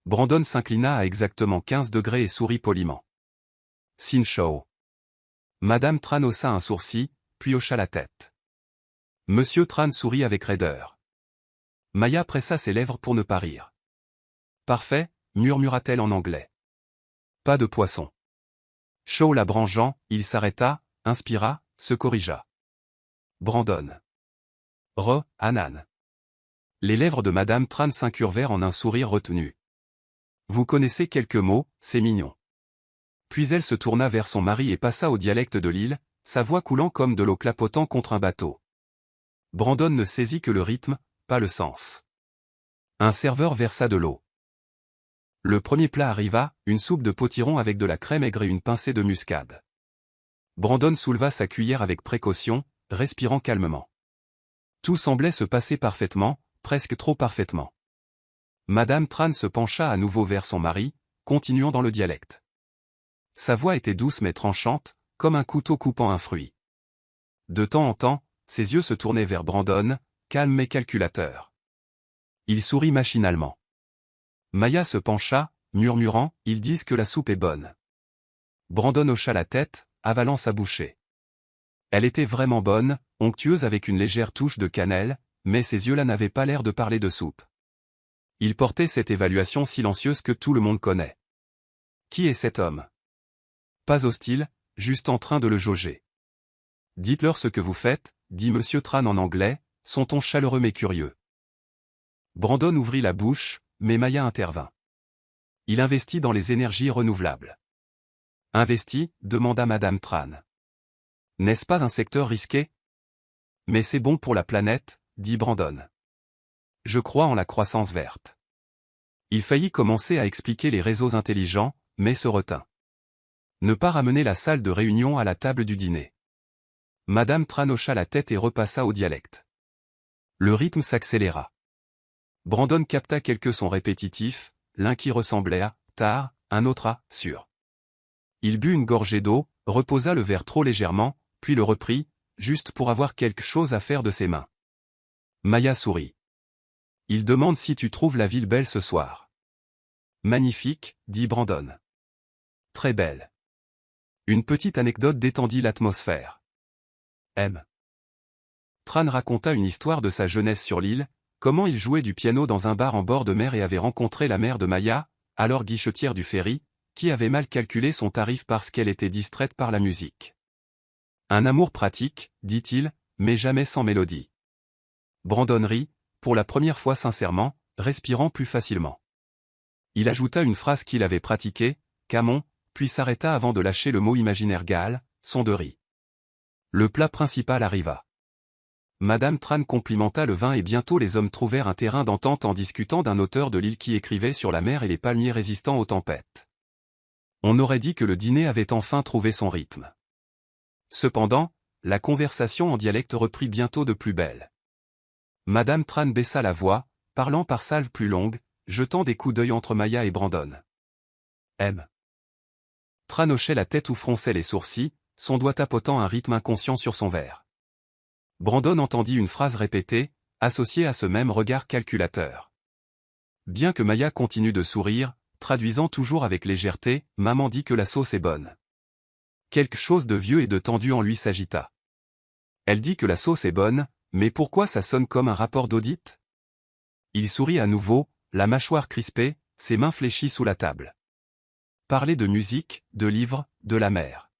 Speaker 1: Brandon s'inclina à exactement 15 degrés et sourit poliment. Sin Show. Madame Tran haussa un sourcil, puis hocha la tête. Monsieur Tran sourit avec raideur. Maya pressa ses lèvres pour ne pas rire. Parfait, murmura-t-elle en anglais. Pas de poisson. Show la brangeant, il s'arrêta, inspira, se corrigea. Brandon. Rohanan. Les lèvres de Madame Tran s'incurvèrent en un sourire retenu. Vous connaissez quelques mots, c'est mignon. Puis elle se tourna vers son mari et passa au dialecte de l'île, sa voix coulant comme de l'eau clapotant contre un bateau. Brandon ne saisit que le rythme, pas le sens. Un serveur versa de l'eau. Le premier plat arriva, une soupe de potiron avec de la crème aigre et une pincée de muscade. Brandon souleva sa cuillère avec précaution, respirant calmement. Tout semblait se passer parfaitement, presque trop parfaitement. Madame Tran se pencha à nouveau vers son mari, continuant dans le dialecte. Sa voix était douce mais tranchante, comme un couteau coupant un fruit. De temps en temps, ses yeux se tournaient vers Brandon, calme mais calculateur. Il sourit machinalement. Maya se pencha, murmurant, « Ils disent que la soupe est bonne. » Brandon hocha la tête, avalant sa bouchée. Elle était vraiment bonne, onctueuse avec une légère touche de cannelle, mais ses yeux-là n'avaient pas l'air de parler de soupe. Il portait cette évaluation silencieuse que tout le monde connaît. Qui est cet homme? Pas hostile, juste en train de le jauger. Dites-leur ce que vous faites, dit Monsieur Tran en anglais, son ton chaleureux mais curieux. Brandon ouvrit la bouche, mais Maya intervint. Il investit dans les énergies renouvelables. Investi, demanda Madame Tran. N'est-ce pas un secteur risqué? Mais c'est bon pour la planète, dit Brandon. Je crois en la croissance verte. Il faillit commencer à expliquer les réseaux intelligents, mais se retint. Ne pas ramener la salle de réunion à la table du dîner. Madame Tran hocha la tête et repassa au dialecte. Le rythme s'accéléra. Brandon capta quelques sons répétitifs, l'un qui ressemblait à « tar », un autre à « sur ». Il but une gorgée d'eau, reposa le verre trop légèrement, puis le reprit, juste pour avoir quelque chose à faire de ses mains. Maya sourit. Il demande si tu trouves la ville belle ce soir. Magnifique, dit Brandon. Très belle. Une petite anecdote détendit l'atmosphère. M. Tran raconta une histoire de sa jeunesse sur l'île, comment il jouait du piano dans un bar en bord de mer et avait rencontré la mère de Maya, alors guichetière du ferry, qui avait mal calculé son tarif parce qu'elle était distraite par la musique. Un amour pratique, dit-il, mais jamais sans mélodie. Brandon rit, pour la première fois sincèrement, respirant plus facilement. Il ajouta une phrase qu'il avait pratiquée, Camon, puis s'arrêta avant de lâcher le mot imaginaire Gaal, son de riz. Le plat principal arriva. Madame Tran complimenta le vin et bientôt les hommes trouvèrent un terrain d'entente en discutant d'un auteur de l'île qui écrivait sur la mer et les palmiers résistants aux tempêtes. On aurait dit que le dîner avait enfin trouvé son rythme. Cependant, la conversation en dialecte reprit bientôt de plus belle. Madame Tran baissa la voix, parlant par salves plus longues, jetant des coups d'œil entre Maya et Brandon. M. Tran hochait la tête ou fronçait les sourcils, son doigt tapotant un rythme inconscient sur son verre. Brandon entendit une phrase répétée, associée à ce même regard calculateur. Bien que Maya continue de sourire, traduisant toujours avec légèreté, « Maman dit que la sauce est bonne. » Quelque chose de vieux et de tendu en lui s'agita. Elle dit que la sauce est bonne, mais pourquoi ça sonne comme un rapport d'audit? Il sourit à nouveau, la mâchoire crispée, ses mains fléchies sous la table. Parler de musique, de livres, de la mer.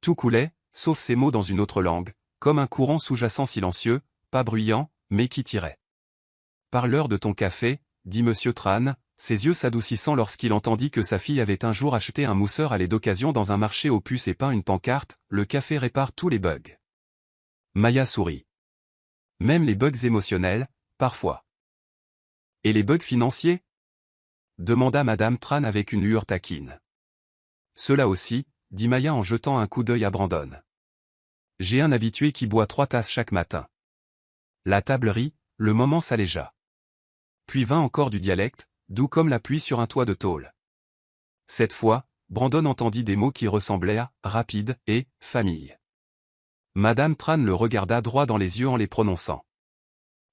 Speaker 1: Tout coulait, sauf ces mots dans une autre langue, comme un courant sous-jacent silencieux, pas bruyant, mais qui tirait. « Par l'heure de ton café », dit Monsieur Tran, ses yeux s'adoucissant lorsqu'il entendit que sa fille avait un jour acheté un mousseur à lait d'occasion dans un marché aux puces et peint une pancarte, « Le café répare tous les bugs. » Maya sourit. Même les bugs émotionnels, parfois. Et les bugs financiers? Demanda Madame Tran avec une lueur taquine. Cela aussi, dit Maya en jetant un coup d'œil à Brandon. J'ai un habitué qui boit 3 tasses chaque matin. La table rit, le moment s'allégea. Puis vint encore du dialecte, doux comme la pluie sur un toit de tôle. Cette fois, Brandon entendit des mots qui ressemblaient à « rapide » et « famille ». Madame Tran le regarda droit dans les yeux en les prononçant.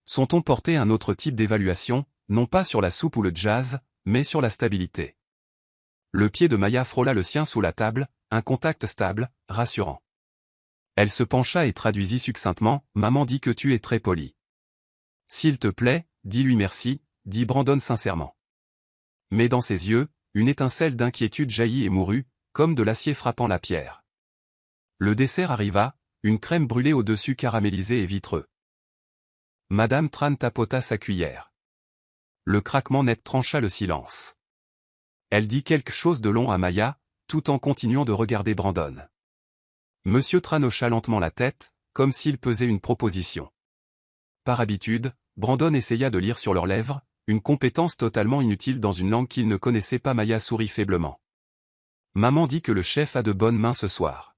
Speaker 1: Son ton portait un autre type d'évaluation, non pas sur la soupe ou le jazz, mais sur la stabilité. Le pied de Maya frôla le sien sous la table, un contact stable, rassurant. Elle se pencha et traduisit succinctement, « Maman dit que tu es très poli. »« S'il te plaît, dis-lui merci », dit Brandon sincèrement. Mais dans ses yeux, une étincelle d'inquiétude jaillit et mourut, comme de l'acier frappant la pierre. Le dessert arriva, une crème brûlée au-dessus caramélisée et vitreux. Madame Tran tapota sa cuillère. Le craquement net trancha le silence. Elle dit quelque chose de long à Maya, tout en continuant de regarder Brandon. Monsieur Tran hocha lentement la tête, comme s'il pesait une proposition. Par habitude, Brandon essaya de lire sur leurs lèvres, une compétence totalement inutile dans une langue qu'il ne connaissait pas. Maya sourit faiblement. Maman dit que le chef a de bonnes mains ce soir.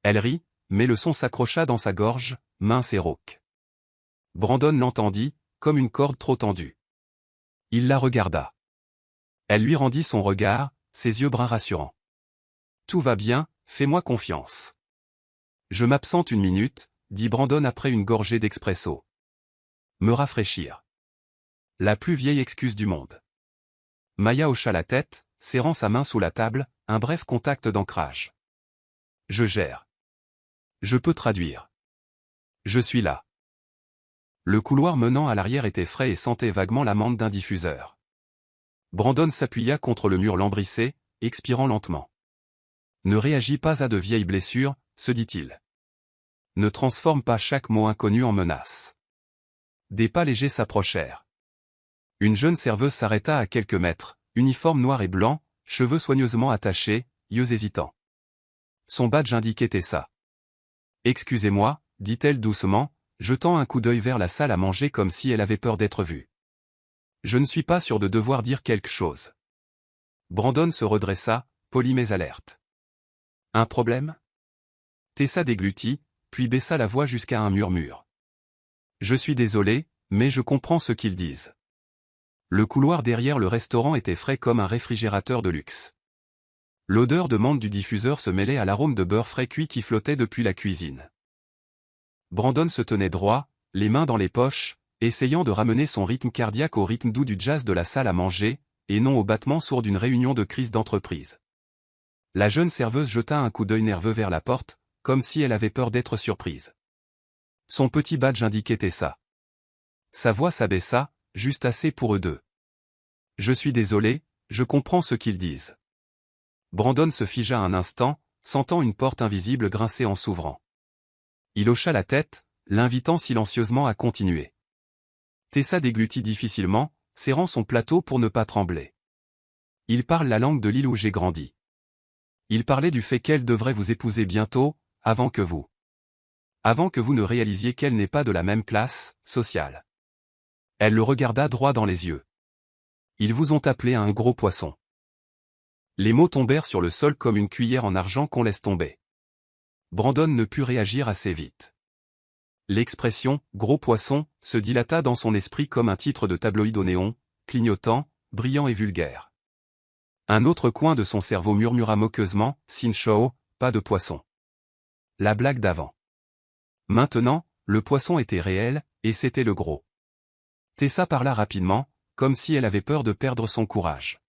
Speaker 1: Elle rit, mais le son s'accrocha dans sa gorge, mince et rauque. Brandon l'entendit, comme une corde trop tendue. Il la regarda. Elle lui rendit son regard, ses yeux bruns rassurants. Tout va bien, fais-moi confiance. Je m'absente une minute, dit Brandon après une gorgée d'expresso. Me rafraîchir. La plus vieille excuse du monde. Maya hocha la tête, serrant sa main sous la table, un bref contact d'ancrage. Je gère. Je peux traduire. Je suis là. Le couloir menant à l'arrière était frais et sentait vaguement l'amande d'un diffuseur. Brandon s'appuya contre le mur lambrissé, expirant lentement. Ne réagis pas à de vieilles blessures, se dit-il. Ne transforme pas chaque mot inconnu en menace. Des pas légers s'approchèrent. Une jeune serveuse s'arrêta à quelques mètres, uniforme noir et blanc, cheveux soigneusement attachés, yeux hésitants. Son badge indiquait Tessa. « Excusez-moi, dit-elle doucement, jetant un coup d'œil vers la salle à manger comme si elle avait peur d'être vue. Je ne suis pas sûr de devoir dire quelque chose. Brandon se redressa, poli mais alerte. Un problème? Tessa déglutit, puis baissa la voix jusqu'à un murmure. Je suis désolé, mais je comprends ce qu'ils disent. Le couloir derrière le restaurant était frais comme un réfrigérateur de luxe. L'odeur de menthe du diffuseur se mêlait à l'arôme de beurre frais cuit qui flottait depuis la cuisine. Brandon se tenait droit, les mains dans les poches, essayant de ramener son rythme cardiaque au rythme doux du jazz de la salle à manger, et non au battement sourd d'une réunion de crise d'entreprise. La jeune serveuse jeta un coup d'œil nerveux vers la porte, comme si elle avait peur d'être surprise. Son petit badge indiquait Tessa. Sa voix s'abaissa, juste assez pour eux deux. Je suis désolé, je comprends ce qu'ils disent. Brandon se figea un instant, sentant une porte invisible grincer en s'ouvrant. Il hocha la tête, l'invitant silencieusement à continuer. Tessa déglutit difficilement, serrant son plateau pour ne pas trembler. Il parle la langue de l'île où j'ai grandi. Il parlait du fait qu'elle devrait vous épouser bientôt, avant que vous. Avant que vous ne réalisiez qu'elle n'est pas de la même classe sociale. Elle le regarda droit dans les yeux. Ils vous ont appelé un gros poisson. Les mots tombèrent sur le sol comme une cuillère en argent qu'on laisse tomber. Brandon ne put réagir assez vite. L'expression « gros poisson » se dilata dans son esprit comme un titre de tabloïd au néon, clignotant, brillant et vulgaire. Un autre coin de son cerveau murmura moqueusement « Sinchao, pas de poisson ». La blague d'avant. Maintenant, le poisson était réel, et c'était le gros. Tessa parla rapidement, comme si elle avait peur de perdre son courage.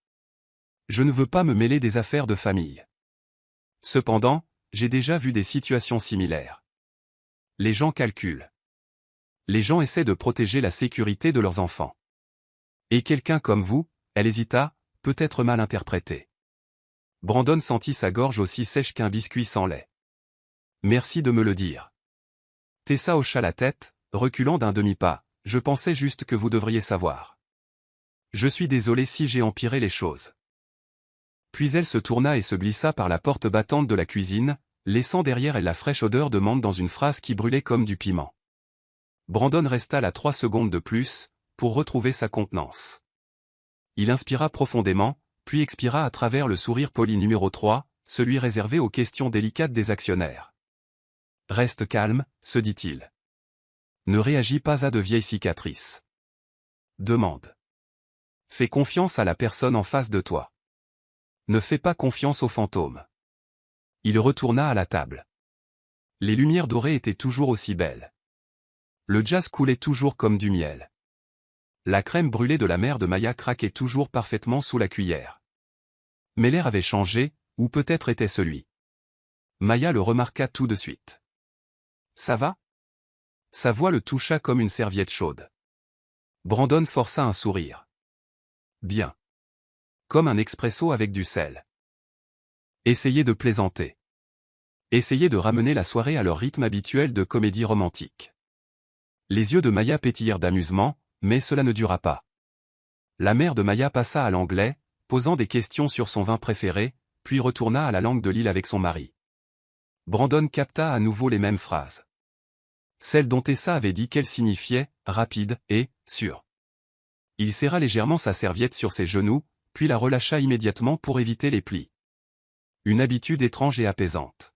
Speaker 1: Je ne veux pas me mêler des affaires de famille. Cependant, j'ai déjà vu des situations similaires. Les gens calculent. Les gens essaient de protéger la sécurité de leurs enfants. Et quelqu'un comme vous, elle hésita, peut être mal interprété. Brandon sentit sa gorge aussi sèche qu'un biscuit sans lait. Merci de me le dire. Tessa hocha la tête, reculant d'un demi-pas. Je pensais juste que vous devriez savoir. Je suis désolé si j'ai empiré les choses. Puis elle se tourna et se glissa par la porte battante de la cuisine, laissant derrière elle la fraîche odeur de menthe dans une phrase qui brûlait comme du piment. Brandon resta là 3 secondes de plus, pour retrouver sa contenance. Il inspira profondément, puis expira à travers le sourire poli numéro 3, celui réservé aux questions délicates des actionnaires. Reste calme, se dit-il. Ne réagis pas à de vieilles cicatrices. Demande. Fais confiance à la personne en face de toi. Ne fais pas confiance aux fantômes. Il retourna à la table. Les lumières dorées étaient toujours aussi belles. Le jazz coulait toujours comme du miel. La crème brûlée de la mère de Maya craquait toujours parfaitement sous la cuillère. Mais l'air avait changé, ou peut-être était celui. Maya le remarqua tout de suite. Ça va? Sa voix le toucha comme une serviette chaude. Brandon força un sourire. Bien. Comme un expresso avec du sel. Essayez de plaisanter. Essayez de ramener la soirée à leur rythme habituel de comédie romantique. Les yeux de Maya pétillèrent d'amusement, mais cela ne dura pas. La mère de Maya passa à l'anglais, posant des questions sur son vin préféré, puis retourna à la langue de l'île avec son mari. Brandon capta à nouveau les mêmes phrases. Celles dont Tessa avait dit qu'elles signifiaient « rapide » et « sûr ». Il serra légèrement sa serviette sur ses genoux, puis la relâcha immédiatement pour éviter les plis. Une habitude étrange et apaisante.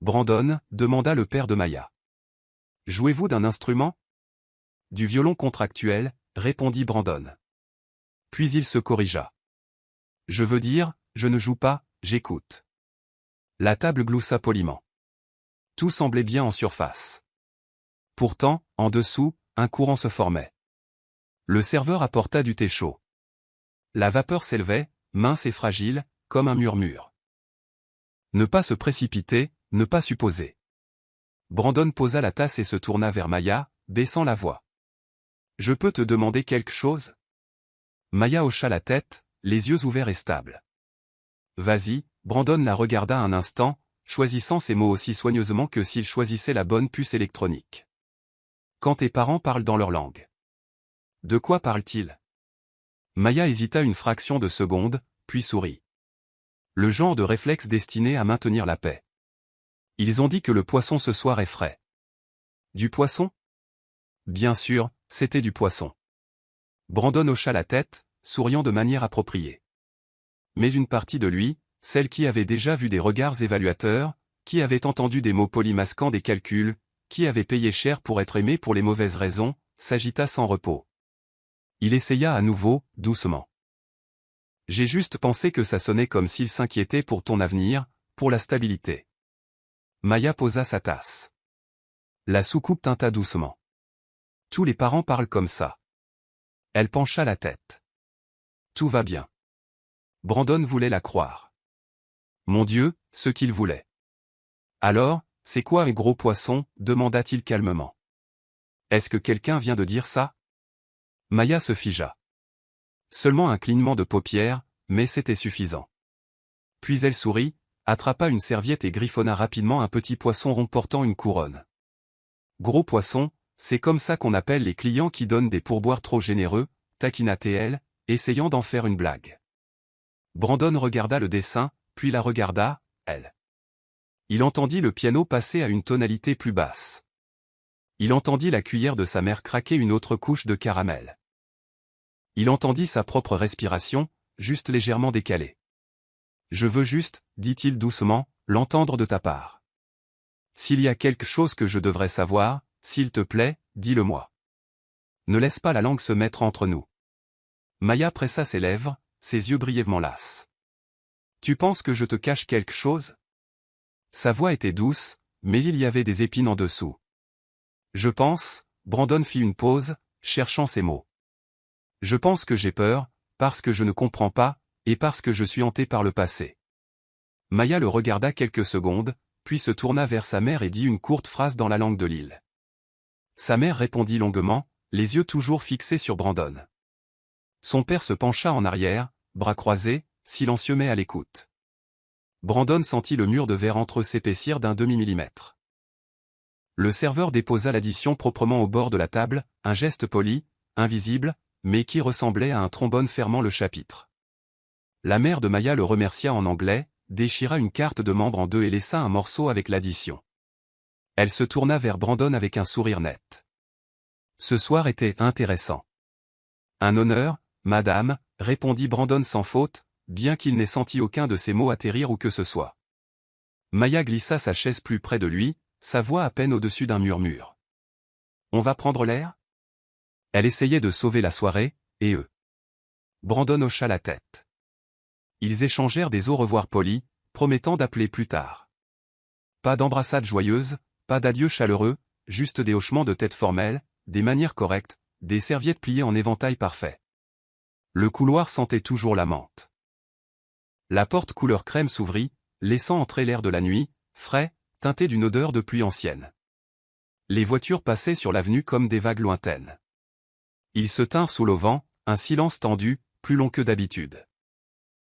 Speaker 1: Brandon, demanda le père de Maya. Jouez-vous d'un instrument? Du violon contractuel, répondit Brandon. Puis il se corrigea. Je veux dire, je ne joue pas, j'écoute. La table gloussa poliment. Tout semblait bien en surface. Pourtant, en dessous, un courant se formait. Le serveur apporta du thé chaud. La vapeur s'élevait, mince et fragile, comme un murmure. Ne pas se précipiter, ne pas supposer. Brandon posa la tasse et se tourna vers Maya, baissant la voix. Je peux te demander quelque chose? Maya hocha la tête, les yeux ouverts et stables. Vas-y, Brandon la regarda un instant, choisissant ses mots aussi soigneusement que s'il choisissait la bonne puce électronique. Quand tes parents parlent dans leur langue. De quoi parlent-ils? Maya hésita une fraction de seconde, puis sourit. Le genre de réflexe destiné à maintenir la paix. Ils ont dit que le poisson ce soir est frais. Du poisson? Bien sûr, c'était du poisson. Brandon hocha la tête, souriant de manière appropriée. Mais une partie de lui, celle qui avait déjà vu des regards évaluateurs, qui avait entendu des mots polis masquant des calculs, qui avait payé cher pour être aimé pour les mauvaises raisons, s'agita sans repos. Il essaya à nouveau, doucement. J'ai juste pensé que ça sonnait comme s'il s'inquiétait pour ton avenir, pour la stabilité. Maya posa sa tasse. La soucoupe tinta doucement. Tous les parents parlent comme ça. Elle pencha la tête. Tout va bien. Brandon voulait la croire. Mon Dieu, ce qu'il voulait. Alors, c'est quoi un gros poisson? Demanda-t-il calmement. Est-ce que quelqu'un vient de dire ça? Maya se figea. Seulement un clignement de paupières, mais c'était suffisant. Puis elle sourit, attrapa une serviette et griffonna rapidement un petit poisson rond portant une couronne. Gros poisson, c'est comme ça qu'on appelle les clients qui donnent des pourboires trop généreux, taquina-t-elle, essayant d'en faire une blague. Brandon regarda le dessin, puis la regarda, elle. Il entendit le piano passer à une tonalité plus basse. Il entendit la cuillère de sa mère craquer une autre couche de caramel. Il entendit sa propre respiration, juste légèrement décalée. « Je veux juste, dit-il doucement, l'entendre de ta part. S'il y a quelque chose que je devrais savoir, s'il te plaît, dis-le-moi. Ne laisse pas la langue se mettre entre nous. » Maya pressa ses lèvres, ses yeux brièvement lasses. « Tu penses que je te cache quelque chose ?» Sa voix était douce, mais il y avait des épines en dessous. « Je pense, » Brandon fit une pause, cherchant ses mots. « Je pense que j'ai peur, parce que je ne comprends pas, et parce que je suis hanté par le passé. » Maya le regarda quelques secondes, puis se tourna vers sa mère et dit une courte phrase dans la langue de l'île. Sa mère répondit longuement, les yeux toujours fixés sur Brandon. Son père se pencha en arrière, bras croisés, silencieux mais à l'écoute. Brandon sentit le mur de verre entre eux s'épaissir d'un demi-millimètre. Le serveur déposa l'addition proprement au bord de la table, un geste poli, invisible, mais qui ressemblait à un trombone fermant le chapitre. La mère de Maya le remercia en anglais, déchira une carte de membre en deux et laissa un morceau avec l'addition. Elle se tourna vers Brandon avec un sourire net. Ce soir était intéressant. Un honneur, madame, répondit Brandon sans faute, bien qu'il n'ait senti aucun de ses mots atterrir où que ce soit. Maya glissa sa chaise plus près de lui, sa voix à peine au-dessus d'un murmure. On va prendre l'air ? Elle essayait de sauver la soirée, et eux. Brandon hocha la tête. Ils échangèrent des au revoir polis, promettant d'appeler plus tard. Pas d'embrassades joyeuses, pas d'adieux chaleureux, juste des hochements de tête formels, des manières correctes, des serviettes pliées en éventail parfait. Le couloir sentait toujours la menthe. La porte couleur crème s'ouvrit, laissant entrer l'air de la nuit, frais, teinté d'une odeur de pluie ancienne. Les voitures passaient sur l'avenue comme des vagues lointaines. Ils se tinrent sous l'auvent, un silence tendu, plus long que d'habitude.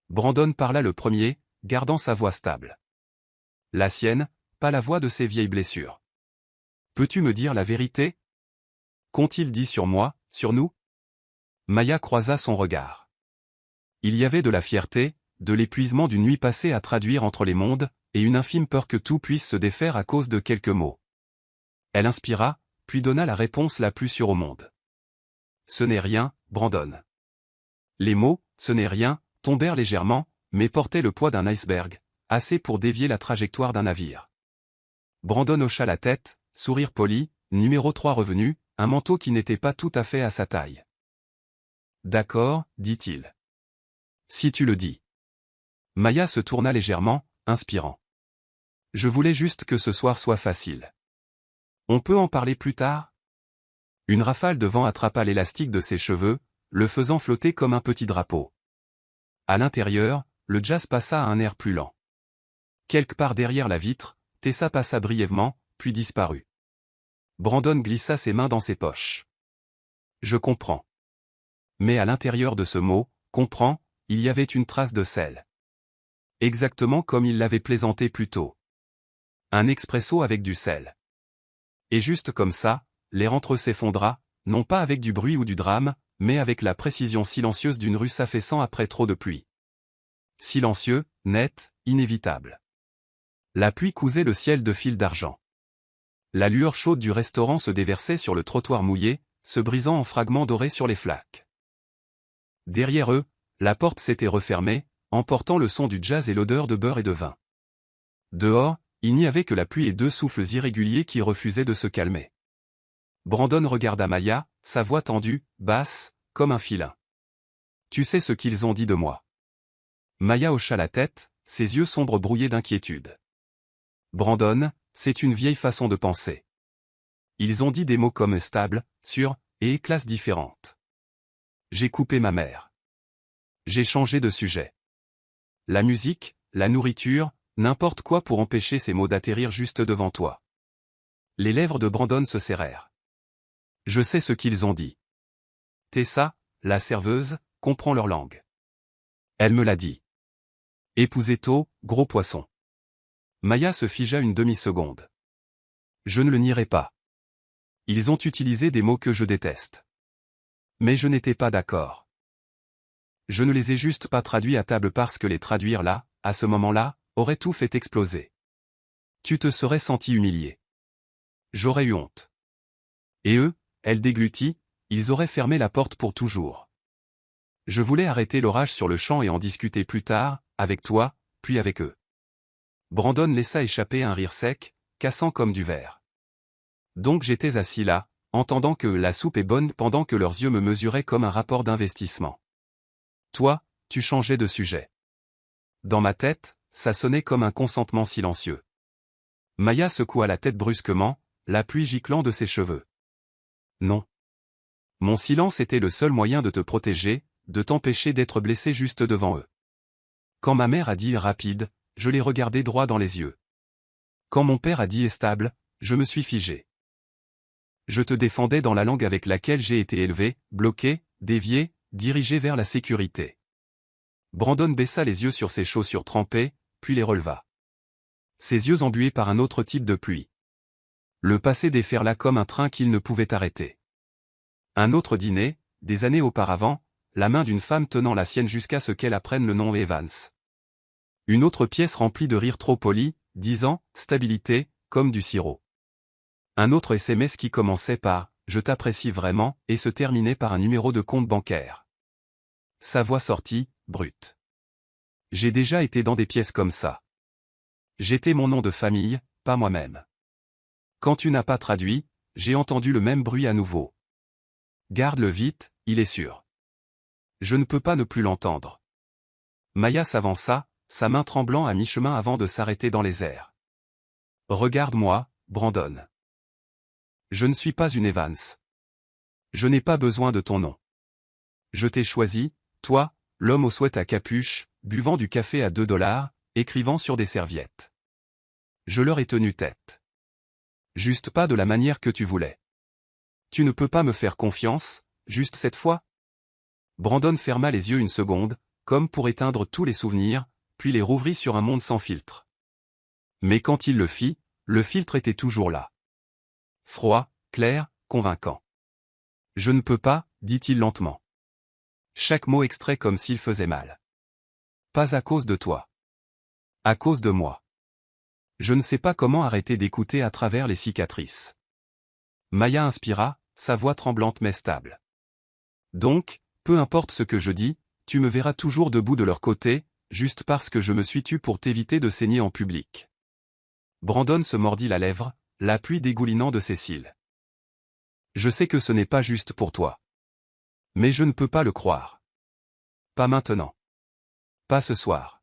Speaker 1: Brandon parla le premier, gardant sa voix stable. La sienne, pas la voix de ses vieilles blessures. « Peux-tu me dire la vérité ? Qu'ont-ils dit sur moi, sur nous ?» Maya croisa son regard. Il y avait de la fierté, de l'épuisement d'une nuit passée à traduire entre les mondes, et une infime peur que tout puisse se défaire à cause de quelques mots. Elle inspira, puis donna la réponse la plus sûre au monde. « Ce n'est rien, Brandon. » Les mots, ce n'est rien, tombèrent légèrement, mais portaient le poids d'un iceberg, assez pour dévier la trajectoire d'un navire. Brandon hocha la tête, sourire poli, numéro 3 revenu, un manteau qui n'était pas tout à fait à sa taille. « D'accord, dit-il. Si tu le dis. » Maya se tourna légèrement, inspirant. « Je voulais juste que ce soir soit facile. On peut en parler plus tard ?» Une rafale de vent attrapa l'élastique de ses cheveux, le faisant flotter comme un petit drapeau. À l'intérieur, le jazz passa à un air plus lent. Quelque part derrière la vitre, Tessa passa brièvement, puis disparut. Brandon glissa ses mains dans ses poches. « Je comprends. » Mais à l'intérieur de ce mot, « comprends », il y avait une trace de sel. Exactement comme il l'avait plaisanté plus tôt. Un expresso avec du sel. Et juste comme ça, l'air entre eux s'effondra, non pas avec du bruit ou du drame, mais avec la précision silencieuse d'une rue s'affaissant après trop de pluie. Silencieux, net, inévitable. La pluie cousait le ciel de fils d'argent. La lueur chaude du restaurant se déversait sur le trottoir mouillé, se brisant en fragments dorés sur les flaques. Derrière eux, la porte s'était refermée, emportant le son du jazz et l'odeur de beurre et de vin. Dehors, il n'y avait que la pluie et deux souffles irréguliers qui refusaient de se calmer. Brandon regarda Maya, sa voix tendue, basse, comme un filin. « Tu sais ce qu'ils ont dit de moi. » Maya hocha la tête, ses yeux sombres brouillés d'inquiétude. « Brandon, c'est une vieille façon de penser. Ils ont dit des mots comme stable, sûr, et classe différentes. J'ai coupé ma mère. J'ai changé de sujet. La musique, la nourriture, n'importe quoi pour empêcher ces mots d'atterrir juste devant toi. » Les lèvres de Brandon se serrèrent. « Je sais ce qu'ils ont dit. Tessa, la serveuse, comprend leur langue. Elle me l'a dit. Épouser tôt, gros poisson. » Maya se figea une demi-seconde. « Je ne le nierai pas. Ils ont utilisé des mots que je déteste. Mais je n'étais pas d'accord. Je ne les ai juste pas traduits à table parce que les traduire là, à ce moment-là, aurait tout fait exploser. Tu te serais senti humilié. J'aurais eu honte. Et eux, elle déglutit, ils auraient fermé la porte pour toujours. Je voulais arrêter l'orage sur le champ et en discuter plus tard, avec toi, puis avec eux. Brandon laissa échapper un rire sec, cassant comme du verre. Donc j'étais assis là, entendant que la soupe est bonne pendant que leurs yeux me mesuraient comme un rapport d'investissement. Toi, tu changeais de sujet. Dans ma tête, ça sonnait comme un consentement silencieux. Maya secoua la tête brusquement, la pluie giclant de ses cheveux. Non. Mon silence était le seul moyen de te protéger, de t'empêcher d'être blessé juste devant eux. Quand ma mère a dit rapide, je l'ai regardé droit dans les yeux. Quand mon père a dit stable, je me suis figé. Je te défendais dans la langue avec laquelle j'ai été élevé, bloqué, dévié, dirigé vers la sécurité. Brandon baissa les yeux sur ses chaussures trempées, puis les releva. Ses yeux embués par un autre type de pluie. Le passé déferla comme un train qu'il ne pouvait arrêter. Un autre dîner, des années auparavant, la main d'une femme tenant la sienne jusqu'à ce qu'elle apprenne le nom Evans. Une autre pièce remplie de rires trop polis, disant « stabilité », comme du sirop. Un autre SMS qui commençait par « je t'apprécie vraiment » et se terminait par un numéro de compte bancaire. Sa voix sortit, brute. J'ai déjà été dans des pièces comme ça. J'étais mon nom de famille, pas moi-même. Quand tu n'as pas traduit, j'ai entendu le même bruit à nouveau. Garde-le vite, il est sûr. Je ne peux pas ne plus l'entendre. Maya s'avança, sa main tremblant à mi-chemin avant de s'arrêter dans les airs. Regarde-moi, Brandon. Je ne suis pas une Evans. Je n'ai pas besoin de ton nom. Je t'ai choisi, toi, l'homme aux sweats à capuche, buvant du café à $2, écrivant sur des serviettes. Je leur ai tenu tête. Juste pas de la manière que tu voulais. Tu ne peux pas me faire confiance, juste cette fois? Brandon ferma les yeux une seconde, comme pour éteindre tous les souvenirs, puis les rouvrit sur un monde sans filtre. Mais quand il le fit, le filtre était toujours là. Froid, clair, convaincant. Je ne peux pas, dit-il lentement. Chaque mot extrait comme s'il faisait mal. Pas à cause de toi. À cause de moi. Je ne sais pas comment arrêter d'écouter à travers les cicatrices. Maya inspira, sa voix tremblante mais stable. Donc, peu importe ce que je dis, tu me verras toujours debout de leur côté, juste parce que je me suis tu pour t'éviter de saigner en public. Brandon se mordit la lèvre, la pluie dégoulinant de ses cils. Je sais que ce n'est pas juste pour toi. Mais je ne peux pas le croire. Pas maintenant. Pas ce soir.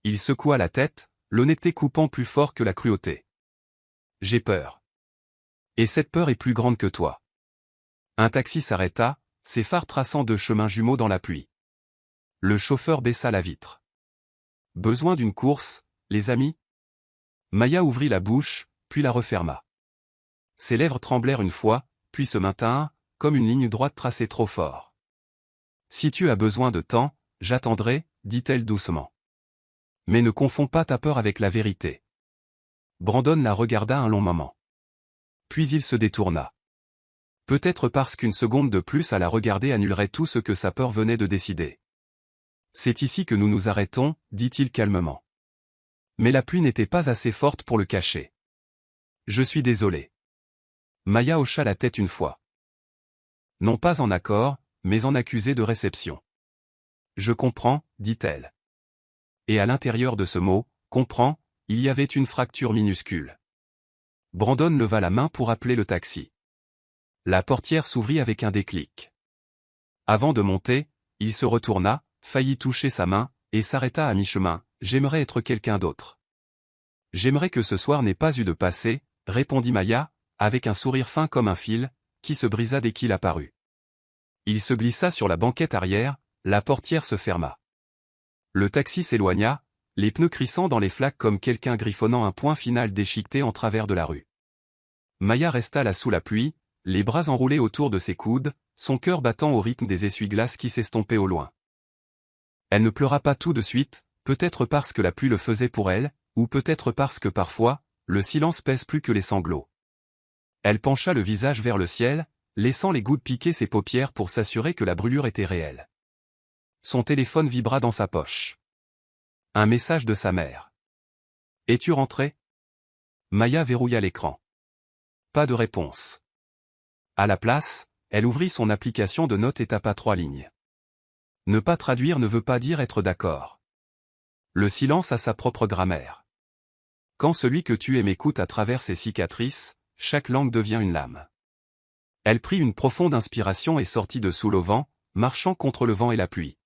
Speaker 1: Il secoua la tête, l'honnêteté coupant plus fort que la cruauté. J'ai peur. Et cette peur est plus grande que toi. Un taxi s'arrêta, ses phares traçant deux chemins jumeaux dans la pluie. Le chauffeur baissa la vitre. Besoin d'une course, les amis? Maya ouvrit la bouche, puis la referma. Ses lèvres tremblèrent une fois, puis se maintinrent, comme une ligne droite tracée trop fort. Si tu as besoin de temps, j'attendrai, dit-elle doucement. Mais ne confonds pas ta peur avec la vérité. Brandon la regarda un long moment. Puis il se détourna. Peut-être parce qu'une seconde de plus à la regarder annulerait tout ce que sa peur venait de décider. C'est ici que nous nous arrêtons, dit-il calmement. Mais la pluie n'était pas assez forte pour le cacher. Je suis désolé. Maya hocha la tête une fois. Non pas en accord, mais en accusé de réception. Je comprends, dit-elle. Et à l'intérieur de ce mot, comprends, il y avait une fracture minuscule. Brandon leva la main pour appeler le taxi. La portière s'ouvrit avec un déclic. Avant de monter, il se retourna, faillit toucher sa main, et s'arrêta à mi-chemin. J'aimerais être quelqu'un d'autre. J'aimerais que ce soir n'ait pas eu de passé, répondit Maya, avec un sourire fin comme un fil, qui se brisa dès qu'il apparut. Il se glissa sur la banquette arrière, la portière se ferma. Le taxi s'éloigna, les pneus crissant dans les flaques comme quelqu'un griffonnant un point final déchiqueté en travers de la rue. Maya resta là sous la pluie, les bras enroulés autour de ses coudes, son cœur battant au rythme des essuie-glaces qui s'estompaient au loin. Elle ne pleura pas tout de suite, peut-être parce que la pluie le faisait pour elle, ou peut-être parce que parfois, le silence pèse plus que les sanglots. Elle pencha le visage vers le ciel, laissant les gouttes piquer ses paupières pour s'assurer que la brûlure était réelle. Son téléphone vibra dans sa poche. Un message de sa mère. Es-tu rentré? Maya verrouilla l'écran. Pas de réponse. À la place, elle ouvrit son application de notes et tapa 3 lignes. Ne pas traduire ne veut pas dire être d'accord. Le silence a sa propre grammaire. Quand celui que tu aimes écoute à travers ses cicatrices, chaque langue devient une lame. Elle prit une profonde inspiration et sortit de sous l'auvent, marchant contre le vent et la pluie.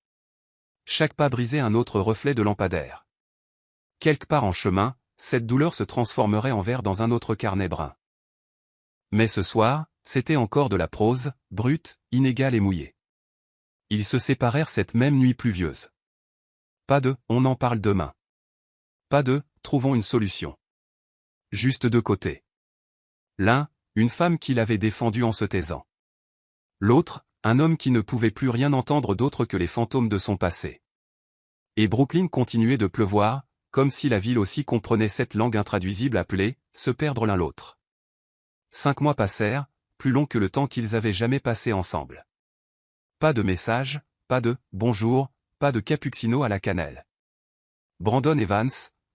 Speaker 1: Chaque pas brisait un autre reflet de lampadaire. Quelque part en chemin, cette douleur se transformerait en vers dans un autre carnet brun. Mais ce soir, c'était encore de la prose, brute, inégale et mouillée. Ils se séparèrent cette même nuit pluvieuse. Pas de « on en parle demain ». Pas de « trouvons une solution ». Juste deux côtés. L'un, une femme qui l'avait défendu en se taisant. L'autre, un homme qui ne pouvait plus rien entendre d'autre que les fantômes de son passé. Et Brooklyn continuait de pleuvoir, comme si la ville aussi comprenait cette langue intraduisible appelée « se perdre l'un l'autre ». 5 mois passèrent, plus longs que le temps qu'ils avaient jamais passé ensemble. Pas de message, pas de « bonjour », pas de cappuccino à la cannelle. Brandon Evans,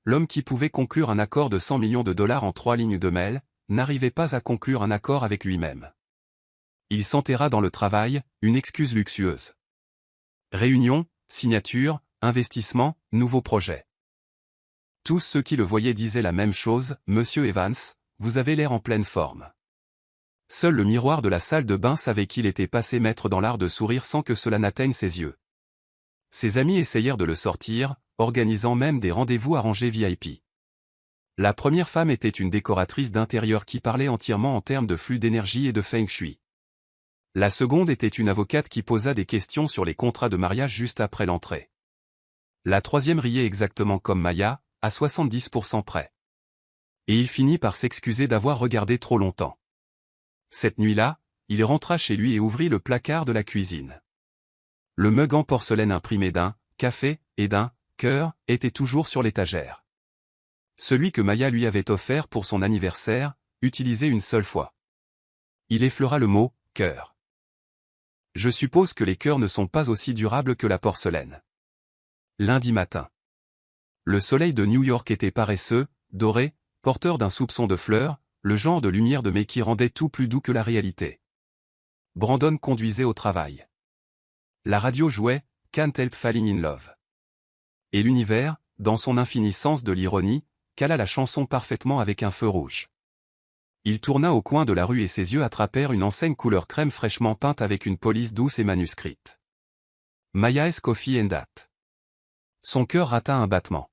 Speaker 1: l'homme qui pouvait conclure un accord de 100 millions de dollars en 3 lignes de mail, n'arrivait pas à conclure un accord avec lui-même. Il s'enterra dans le travail, une excuse luxueuse. Réunion, signature, investissement, nouveau projet. Tous ceux qui le voyaient disaient la même chose, « Monsieur Evans, vous avez l'air en pleine forme. » Seul le miroir de la salle de bain savait qu'il était passé maître dans l'art de sourire sans que cela n'atteigne ses yeux. Ses amis essayèrent de le sortir, organisant même des rendez-vous arrangés VIP. La première femme était une décoratrice d'intérieur qui parlait entièrement en termes de flux d'énergie et de feng shui. La seconde était une avocate qui posa des questions sur les contrats de mariage juste après l'entrée. La troisième riait exactement comme Maya, à 70% près. Et il finit par s'excuser d'avoir regardé trop longtemps. Cette nuit-là, il rentra chez lui et ouvrit le placard de la cuisine. Le mug en porcelaine imprimé d'un café et d'un cœur était toujours sur l'étagère. Celui que Maya lui avait offert pour son anniversaire, utilisé une seule fois. Il effleura le mot « cœur ». Je suppose que les cœurs ne sont pas aussi durables que la porcelaine. Lundi matin. Le soleil de New York était paresseux, doré, porteur d'un soupçon de fleurs, le genre de lumière de mai qui rendait tout plus doux que la réalité. Brandon conduisait au travail. La radio jouait « Can't Help Falling in Love ». Et l'univers, dans son infinie sens de l'ironie, cala la chanson parfaitement avec un feu rouge. Il tourna au coin de la rue et ses yeux attrapèrent une enseigne couleur crème fraîchement peinte avec une police douce et manuscrite. Maya's Coffee and Dat. Son cœur rata un battement.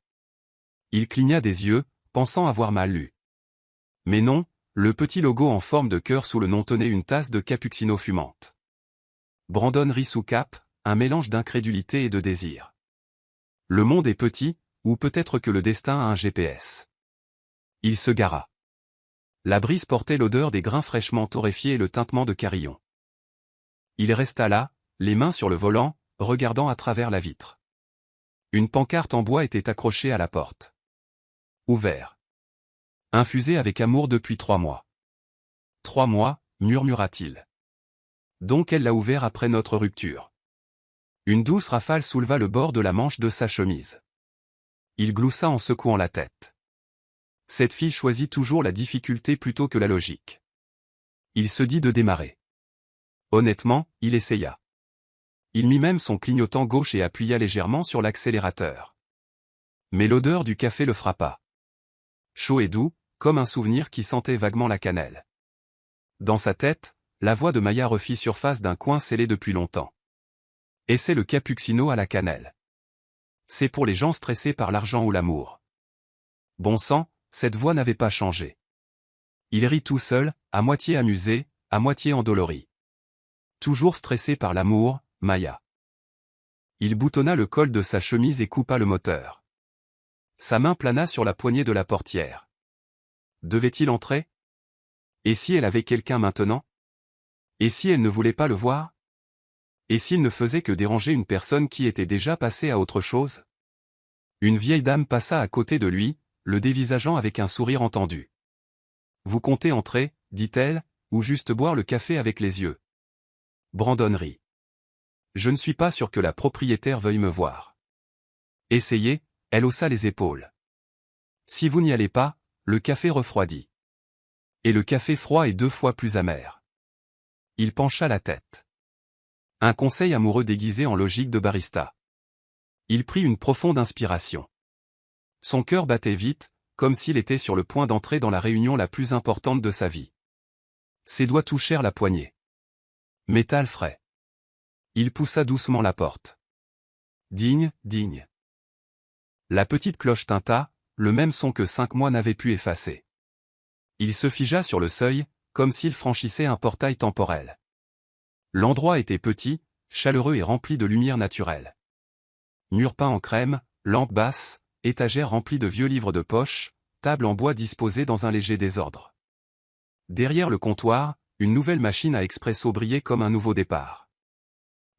Speaker 1: Il cligna des yeux, pensant avoir mal lu. Mais non, le petit logo en forme de cœur sous le nom tenait une tasse de cappuccino fumante. Brandon rit sous cape, un mélange d'incrédulité et de désir. Le monde est petit, ou peut-être que le destin a un GPS. Il se gara. La brise portait l'odeur des grains fraîchement torréfiés et le tintement de carillon. Il resta là, les mains sur le volant, regardant à travers la vitre. Une pancarte en bois était accrochée à la porte. Ouvert. Infusé avec amour depuis 3 mois. 3 mois, murmura-t-il. Donc elle l'a ouvert après notre rupture. Une douce rafale souleva le bord de la manche de sa chemise. Il gloussa en secouant la tête. Cette fille choisit toujours la difficulté plutôt que la logique. Il se dit de démarrer. Honnêtement, il essaya. Il mit même son clignotant gauche et appuya légèrement sur l'accélérateur. Mais l'odeur du café le frappa. Chaud et doux, comme un souvenir qui sentait vaguement la cannelle. Dans sa tête, la voix de Maya refit surface d'un coin scellé depuis longtemps. Et c'est le cappuccino à la cannelle. C'est pour les gens stressés par l'argent ou l'amour. Bon sang, cette voix n'avait pas changé. Il rit tout seul, à moitié amusé, à moitié endolori. Toujours stressé par l'amour, Maya. Il boutonna le col de sa chemise et coupa le moteur. Sa main plana sur la poignée de la portière. Devait-il entrer? Et si elle avait quelqu'un maintenant? Et si elle ne voulait pas le voir? Et s'il ne faisait que déranger une personne qui était déjà passée à autre chose? Une vieille dame passa à côté de lui, le dévisageant avec un sourire entendu. « Vous comptez entrer, dit-elle, ou juste boire le café avec les yeux ?» Brandon rit. « Je ne suis pas sûr que la propriétaire veuille me voir. » Essayez, elle haussa les épaules. « Si vous n'y allez pas, le café refroidit. Et le café froid est 2 fois plus amer. Il pencha la tête. Un conseil amoureux déguisé en logique de barista. Il prit une profonde inspiration. Son cœur battait vite, comme s'il était sur le point d'entrer dans la réunion la plus importante de sa vie. Ses doigts touchèrent la poignée. Métal frais. Il poussa doucement la porte. Digne, digne. La petite cloche tinta, le même son que 5 mois n'avaient pu effacer. Il se figea sur le seuil, comme s'il franchissait un portail temporel. L'endroit était petit, chaleureux et rempli de lumière naturelle. Murs peints en crème, lampe basse, étagères remplies de vieux livres de poche, table en bois disposée dans un léger désordre. Derrière le comptoir, une nouvelle machine à expresso brillait comme un nouveau départ.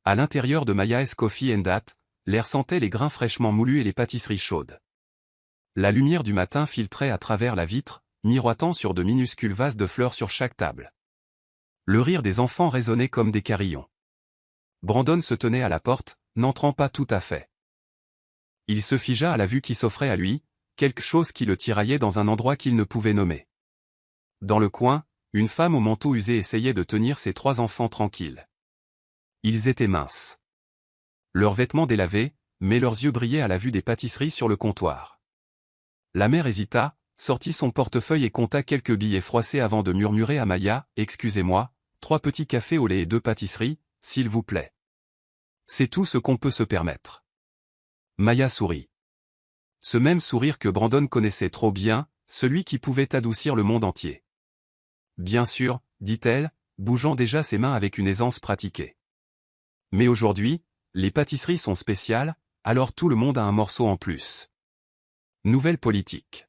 Speaker 1: À l'intérieur de Maya's Coffee and That, l'air sentait les grains fraîchement moulus et les pâtisseries chaudes. La lumière du matin filtrait à travers la vitre, miroitant sur de minuscules vases de fleurs sur chaque table. Le rire des enfants résonnait comme des carillons. Brandon se tenait à la porte, n'entrant pas tout à fait. Il se figea à la vue qui s'offrait à lui, quelque chose qui le tiraillait dans un endroit qu'il ne pouvait nommer. Dans le coin, une femme au manteau usé essayait de tenir ses 3 enfants tranquilles. Ils étaient minces. Leurs vêtements délavés, mais leurs yeux brillaient à la vue des pâtisseries sur le comptoir. La mère hésita, sortit son portefeuille et compta quelques billets froissés avant de murmurer à Maya, « Excusez-moi, 3 petits cafés au lait et 2 pâtisseries, s'il vous plaît. C'est tout ce qu'on peut se permettre. » Maya sourit. Ce même sourire que Brandon connaissait trop bien, celui qui pouvait adoucir le monde entier. Bien sûr, dit-elle, bougeant déjà ses mains avec une aisance pratiquée. Mais aujourd'hui, les pâtisseries sont spéciales, alors tout le monde a un morceau en plus. Nouvelle politique.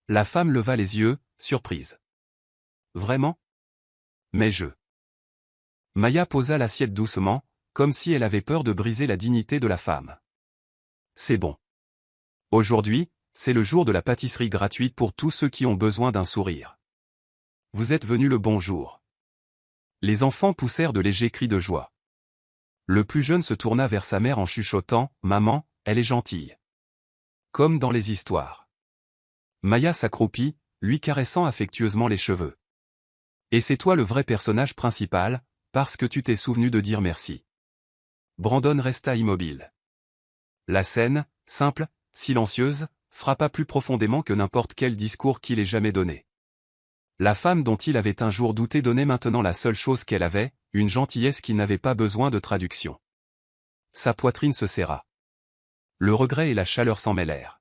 Speaker 1: La femme leva les yeux, surprise. Vraiment? Mais je... Maya posa l'assiette doucement, comme si elle avait peur de briser la dignité de la femme. C'est bon. Aujourd'hui, c'est le jour de la pâtisserie gratuite pour tous ceux qui ont besoin d'un sourire. Vous êtes venu le bon jour. Les enfants poussèrent de légers cris de joie. Le plus jeune se tourna vers sa mère en chuchotant, « Maman, elle est gentille. » Comme dans les histoires. Maya s'accroupit, lui caressant affectueusement les cheveux. « Et c'est toi le vrai personnage principal, parce que tu t'es souvenu de dire merci. » Brandon resta immobile. La scène, simple, silencieuse, frappa plus profondément que n'importe quel discours qu'il ait jamais donné. La femme dont il avait un jour douté donnait maintenant la seule chose qu'elle avait, une gentillesse qui n'avait pas besoin de traduction. Sa poitrine se serra. Le regret et la chaleur s'en mêlèrent.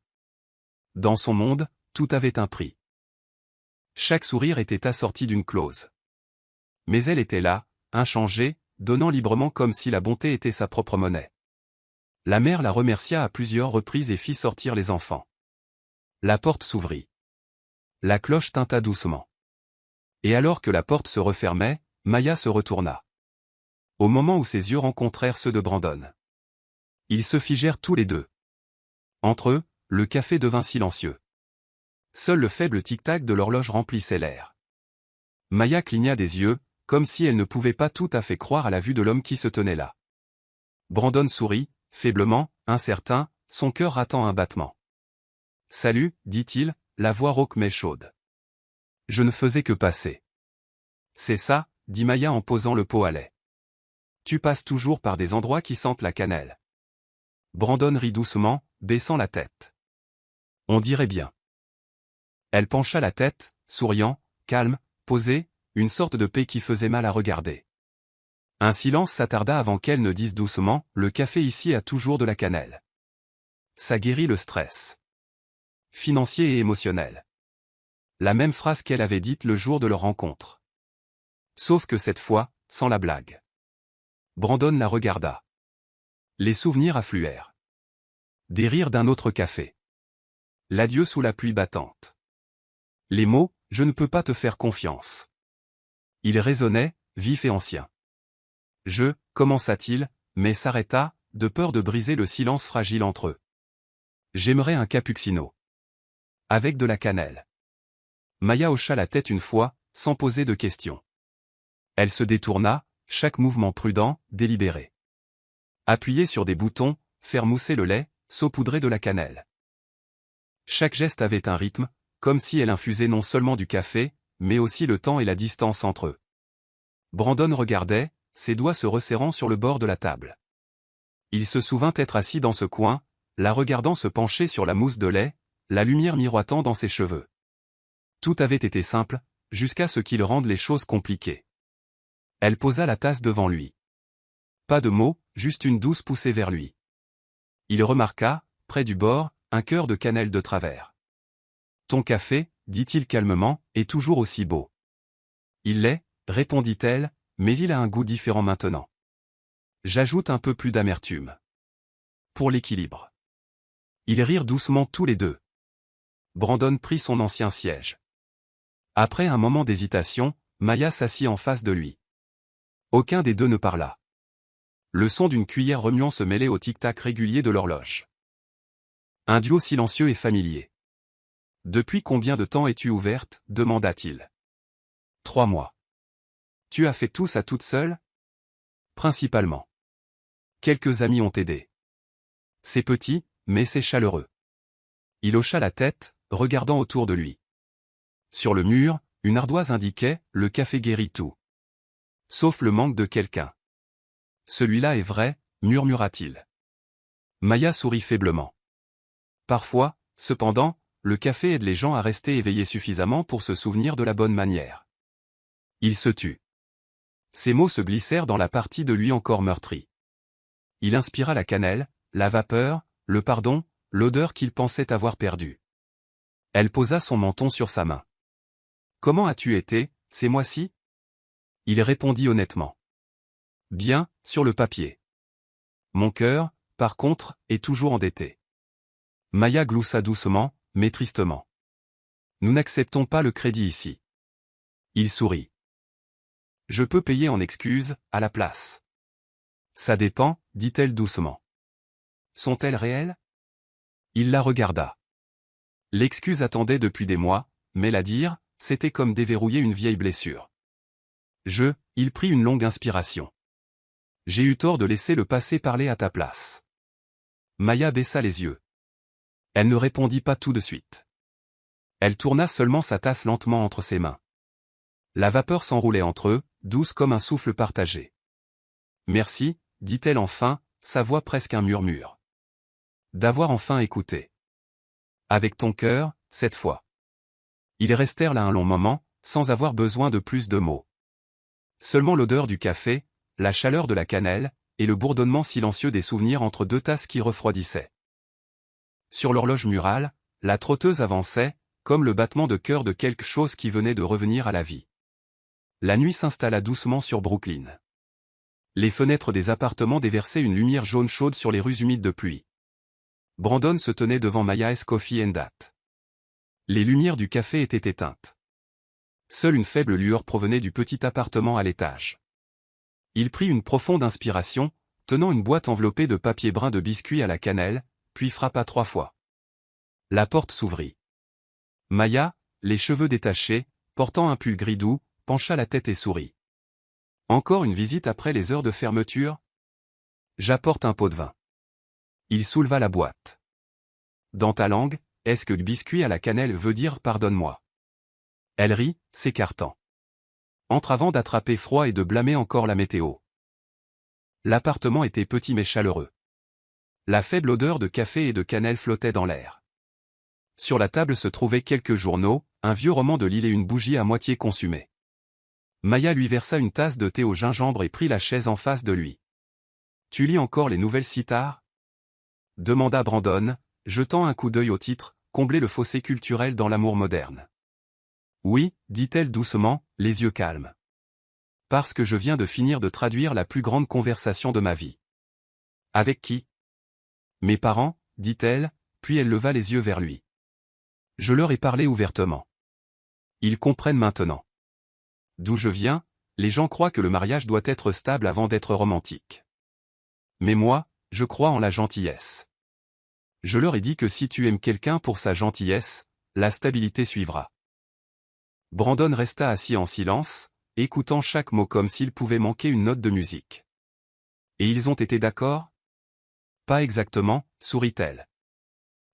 Speaker 1: Dans son monde, tout avait un prix. Chaque sourire était assorti d'une clause. Mais elle était là, inchangée, donnant librement comme si la bonté était sa propre monnaie. La mère la remercia à plusieurs reprises et fit sortir les enfants. La porte s'ouvrit. La cloche tinta doucement. Et alors que la porte se refermait, Maya se retourna. Au moment où ses yeux rencontrèrent ceux de Brandon. Ils se figèrent tous les deux. Entre eux, le café devint silencieux. Seul le faible tic-tac de l'horloge remplissait l'air. Maya cligna des yeux, comme si elle ne pouvait pas tout à fait croire à la vue de l'homme qui se tenait là. Brandon sourit, faiblement, incertain, son cœur ratant un battement. « Salut, dit-il, la voix rauque mais chaude. Je ne faisais que passer. »« C'est ça, dit Maya en posant le pot à lait. Tu passes toujours par des endroits qui sentent la cannelle. » Brandon rit doucement, baissant la tête. « On dirait bien. » Elle pencha la tête, souriant, calme, posée, une sorte de paix qui faisait mal à regarder. Un silence s'attarda avant qu'elle ne dise doucement, « Le café ici a toujours de la cannelle. Ça guérit le stress. Financier et émotionnel. » La même phrase qu'elle avait dite le jour de leur rencontre. Sauf que cette fois, sans la blague. Brandon la regarda. Les souvenirs affluèrent. Des rires d'un autre café. L'adieu sous la pluie battante. Les mots, « Je ne peux pas te faire confiance. » Ils résonnaient, vifs et anciens. « Je » commença-t-il, mais s'arrêta, de peur de briser le silence fragile entre eux. « J'aimerais un cappuccino. Avec de la cannelle. » Maya hocha la tête une fois, sans poser de questions. Elle se détourna, chaque mouvement prudent, délibéré. Appuyer sur des boutons, faire mousser le lait, saupoudrer de la cannelle. Chaque geste avait un rythme, comme si elle infusait non seulement du café, mais aussi le temps et la distance entre eux. Brandon regardait, ses doigts se resserrant sur le bord de la table. Il se souvint être assis dans ce coin, la regardant se pencher sur la mousse de lait, la lumière miroitant dans ses cheveux. Tout avait été simple, jusqu'à ce qu'il rende les choses compliquées. Elle posa la tasse devant lui. Pas de mots, juste une douce poussée vers lui. Il remarqua, près du bord, un cœur de cannelle de travers. « Ton café, dit-il calmement, est toujours aussi beau. »« Il l'est, répondit-elle, mais il a un goût différent maintenant. J'ajoute un peu plus d'amertume. Pour l'équilibre. » Ils rirent doucement tous les deux. Brandon prit son ancien siège. Après un moment d'hésitation, Maya s'assit en face de lui. Aucun des deux ne parla. Le son d'une cuillère remuant se mêlait au tic-tac régulier de l'horloge. Un duo silencieux et familier. « Depuis combien de temps es-tu ouverte » demanda-t-il. « 3 mois. »« Tu as fait tout ça toute seule ?»« Principalement. Quelques amis ont aidé. C'est petit, mais c'est chaleureux. » Il hocha la tête, regardant autour de lui. Sur le mur, une ardoise indiquait « Le café guérit tout. » Sauf le manque de quelqu'un. « Celui-là est vrai » murmura-t-il. Maya sourit faiblement. Parfois, cependant, le café aide les gens à rester éveillés suffisamment pour se souvenir de la bonne manière. Il se tut. Ces mots se glissèrent dans la partie de lui encore meurtrie. Il inspira la cannelle, la vapeur, le pardon, l'odeur qu'il pensait avoir perdue. Elle posa son menton sur sa main. « Comment as-tu été, ces mois-ci » Il répondit honnêtement. « Bien, sur le papier. Mon cœur, par contre, est toujours endetté. » Maya gloussa doucement, mais tristement. « Nous n'acceptons pas le crédit ici. » Il sourit. « Je peux payer en excuses, à la place. »« Ça dépend, » dit-elle doucement. « Sont-elles réelles ?» Il la regarda. L'excuse attendait depuis des mois, mais la dire, c'était comme déverrouiller une vieille blessure. Il prit une longue inspiration. « J'ai eu tort de laisser le passé parler à ta place. » Maya baissa les yeux. Elle ne répondit pas tout de suite. Elle tourna seulement sa tasse lentement entre ses mains. La vapeur s'enroulait entre eux, douce comme un souffle partagé. « Merci, » dit-elle enfin, sa voix presque un murmure. « D'avoir enfin écouté. Avec ton cœur, cette fois. » Ils restèrent là un long moment, sans avoir besoin de plus de mots. Seulement l'odeur du café, la chaleur de la cannelle, et le bourdonnement silencieux des souvenirs entre deux tasses qui refroidissaient. Sur l'horloge murale, la trotteuse avançait, comme le battement de cœur de quelque chose qui venait de revenir à la vie. La nuit s'installa doucement sur Brooklyn. Les fenêtres des appartements déversaient une lumière jaune chaude sur les rues humides de pluie. Brandon se tenait devant Maya's Coffee and Dat. Les lumières du café étaient éteintes. Seule une faible lueur provenait du petit appartement à l'étage. Il prit une profonde inspiration, tenant une boîte enveloppée de papier brun de biscuits à la cannelle, puis frappa 3 fois. La porte s'ouvrit. Maya, les cheveux détachés, portant un pull gris doux, pencha la tête et sourit. « Encore une visite après les heures de fermeture ? J'apporte un pot de vin. » Il souleva la boîte. « Dans ta langue, est-ce que biscuit à la cannelle veut dire pardonne-moi » Elle rit, s'écartant. Entre avant d'attraper froid et de blâmer encore la météo. L'appartement était petit mais chaleureux. La faible odeur de café et de cannelle flottait dans l'air. Sur la table se trouvaient quelques journaux, un vieux roman de Lille et une bougie à moitié consumée. Maya lui versa une tasse de thé au gingembre et prit la chaise en face de lui. « Tu lis encore les nouvelles si tard » demanda Brandon, jetant un coup d'œil au titre, combler le fossé culturel dans l'amour moderne. « Oui, dit-elle doucement, les yeux calmes. Parce que je viens de finir de traduire la plus grande conversation de ma vie. » Avec qui ? Mes parents, dit-elle, puis elle leva les yeux vers lui. Je leur ai parlé ouvertement. Ils comprennent maintenant. D'où je viens, les gens croient que le mariage doit être stable avant d'être romantique. Mais moi, je crois en la gentillesse. Je leur ai dit que si tu aimes quelqu'un pour sa gentillesse, la stabilité suivra. Brandon resta assis en silence, écoutant chaque mot comme s'il pouvait manquer une note de musique. Et ils ont été d'accord ? Pas exactement, sourit-elle.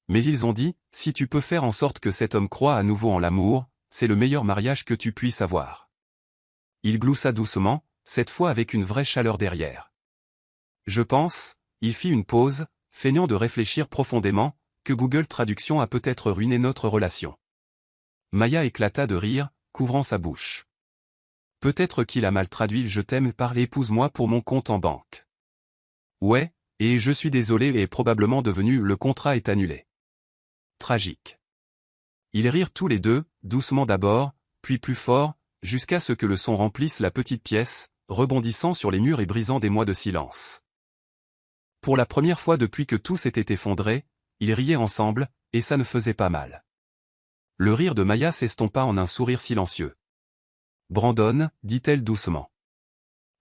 Speaker 1: Mais ils ont dit, si tu peux faire en sorte que cet homme croie à nouveau en l'amour, c'est le meilleur mariage que tu puisses avoir. Il gloussa doucement, cette fois avec une vraie chaleur derrière. Je pense, il fit une pause, feignant de réfléchir profondément, que Google Traduction a peut-être ruiné notre relation. Maya éclata de rire, couvrant sa bouche. Peut-être qu'il a mal traduit « je t'aime » par « épouse-moi pour mon compte en banque ». Ouais, et je suis désolé et probablement devenu « le contrat est annulé ». Tragique. Ils rirent tous les deux, doucement d'abord, puis plus fort, jusqu'à ce que le son remplisse la petite pièce, rebondissant sur les murs et brisant des mois de silence. Pour la première fois depuis que tout s'était effondré, ils riaient ensemble, et ça ne faisait pas mal. Le rire de Maya s'estompa en un sourire silencieux. « Brandon, dit-elle doucement.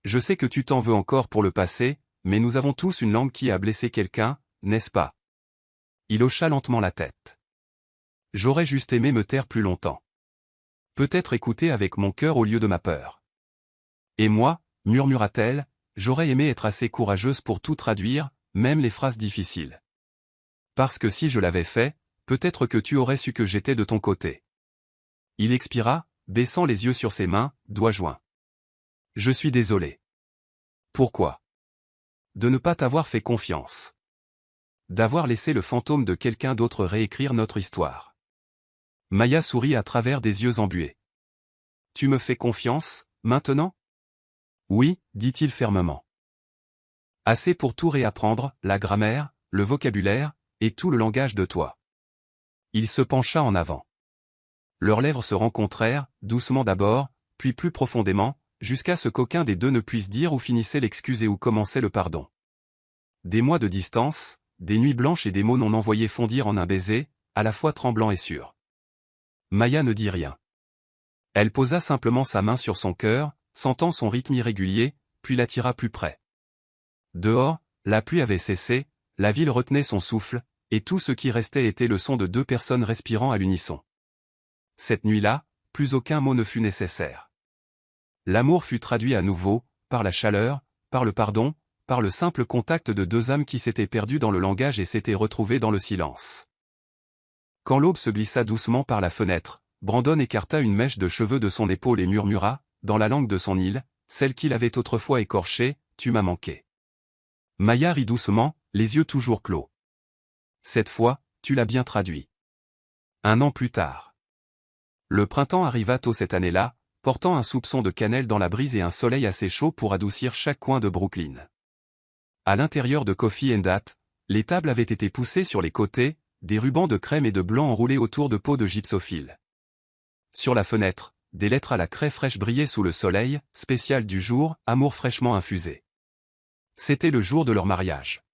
Speaker 1: Je sais que tu t'en veux encore pour le passé, mais nous avons tous une langue qui a blessé quelqu'un, n'est-ce pas ?» Il hocha lentement la tête. « J'aurais juste aimé me taire plus longtemps. Peut-être écouter avec mon cœur au lieu de ma peur. Et moi, murmura-t-elle, j'aurais aimé être assez courageuse pour tout traduire, même les phrases difficiles. Parce que si je l'avais fait, peut-être que tu aurais su que j'étais de ton côté. » Il expira, baissant les yeux sur ses mains, doigts joints. « Je suis désolé. » Pourquoi ? De ne pas t'avoir fait confiance. D'avoir laissé le fantôme de quelqu'un d'autre réécrire notre histoire. Maya sourit à travers des yeux embués. « Tu me fais confiance, maintenant ? » « Oui, dit-il fermement. Assez pour tout réapprendre, la grammaire, le vocabulaire, et tout le langage de toi. » Il se pencha en avant. Leurs lèvres se rencontrèrent, doucement d'abord, puis plus profondément, jusqu'à ce qu'aucun des deux ne puisse dire où finissait l'excuse et où commençait le pardon. Des mois de distance, des nuits blanches et des mots non envoyés fondirent en un baiser, à la fois tremblant et sûr. Maya ne dit rien. Elle posa simplement sa main sur son cœur, sentant son rythme irrégulier, puis l'attira plus près. Dehors, la pluie avait cessé, la ville retenait son souffle, et tout ce qui restait était le son de deux personnes respirant à l'unisson. Cette nuit-là, plus aucun mot ne fut nécessaire. L'amour fut traduit à nouveau, par la chaleur, par le pardon, par le simple contact de deux âmes qui s'étaient perdues dans le langage et s'étaient retrouvées dans le silence. Quand l'aube se glissa doucement par la fenêtre, Brandon écarta une mèche de cheveux de son épaule et murmura, dans la langue de son île, celle qu'il avait autrefois écorchée, « Tu m'as manqué. » Maya rit doucement, les yeux toujours clos. Cette fois, tu l'as bien traduit. 1 an plus tard. Le printemps arriva tôt cette année-là, portant un soupçon de cannelle dans la brise et un soleil assez chaud pour adoucir chaque coin de Brooklyn. À l'intérieur de Coffee and Hat, les tables avaient été poussées sur les côtés, des rubans de crème et de blanc enroulés autour de pots de gypsophile. Sur la fenêtre, des lettres à la craie fraîche brillaient sous le soleil, spécial du jour, amour fraîchement infusé. C'était le jour de leur mariage.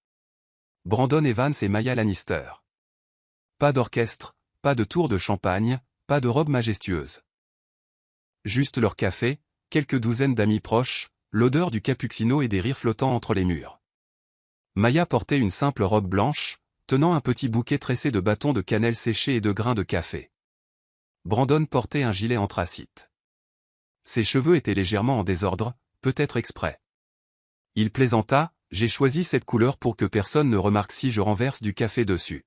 Speaker 1: Brandon Evans et Maya Lannister. Pas d'orchestre, pas de tour de champagne, pas de robe majestueuse. Juste leur café, quelques douzaines d'amis proches, l'odeur du cappuccino et des rires flottants entre les murs. Maya portait une simple robe blanche, tenant un petit bouquet tressé de bâtons de cannelle séchés et de grains de café. Brandon portait un gilet anthracite. Ses cheveux étaient légèrement en désordre, peut-être exprès. Il plaisanta, « J'ai choisi cette couleur pour que personne ne remarque si je renverse du café dessus. »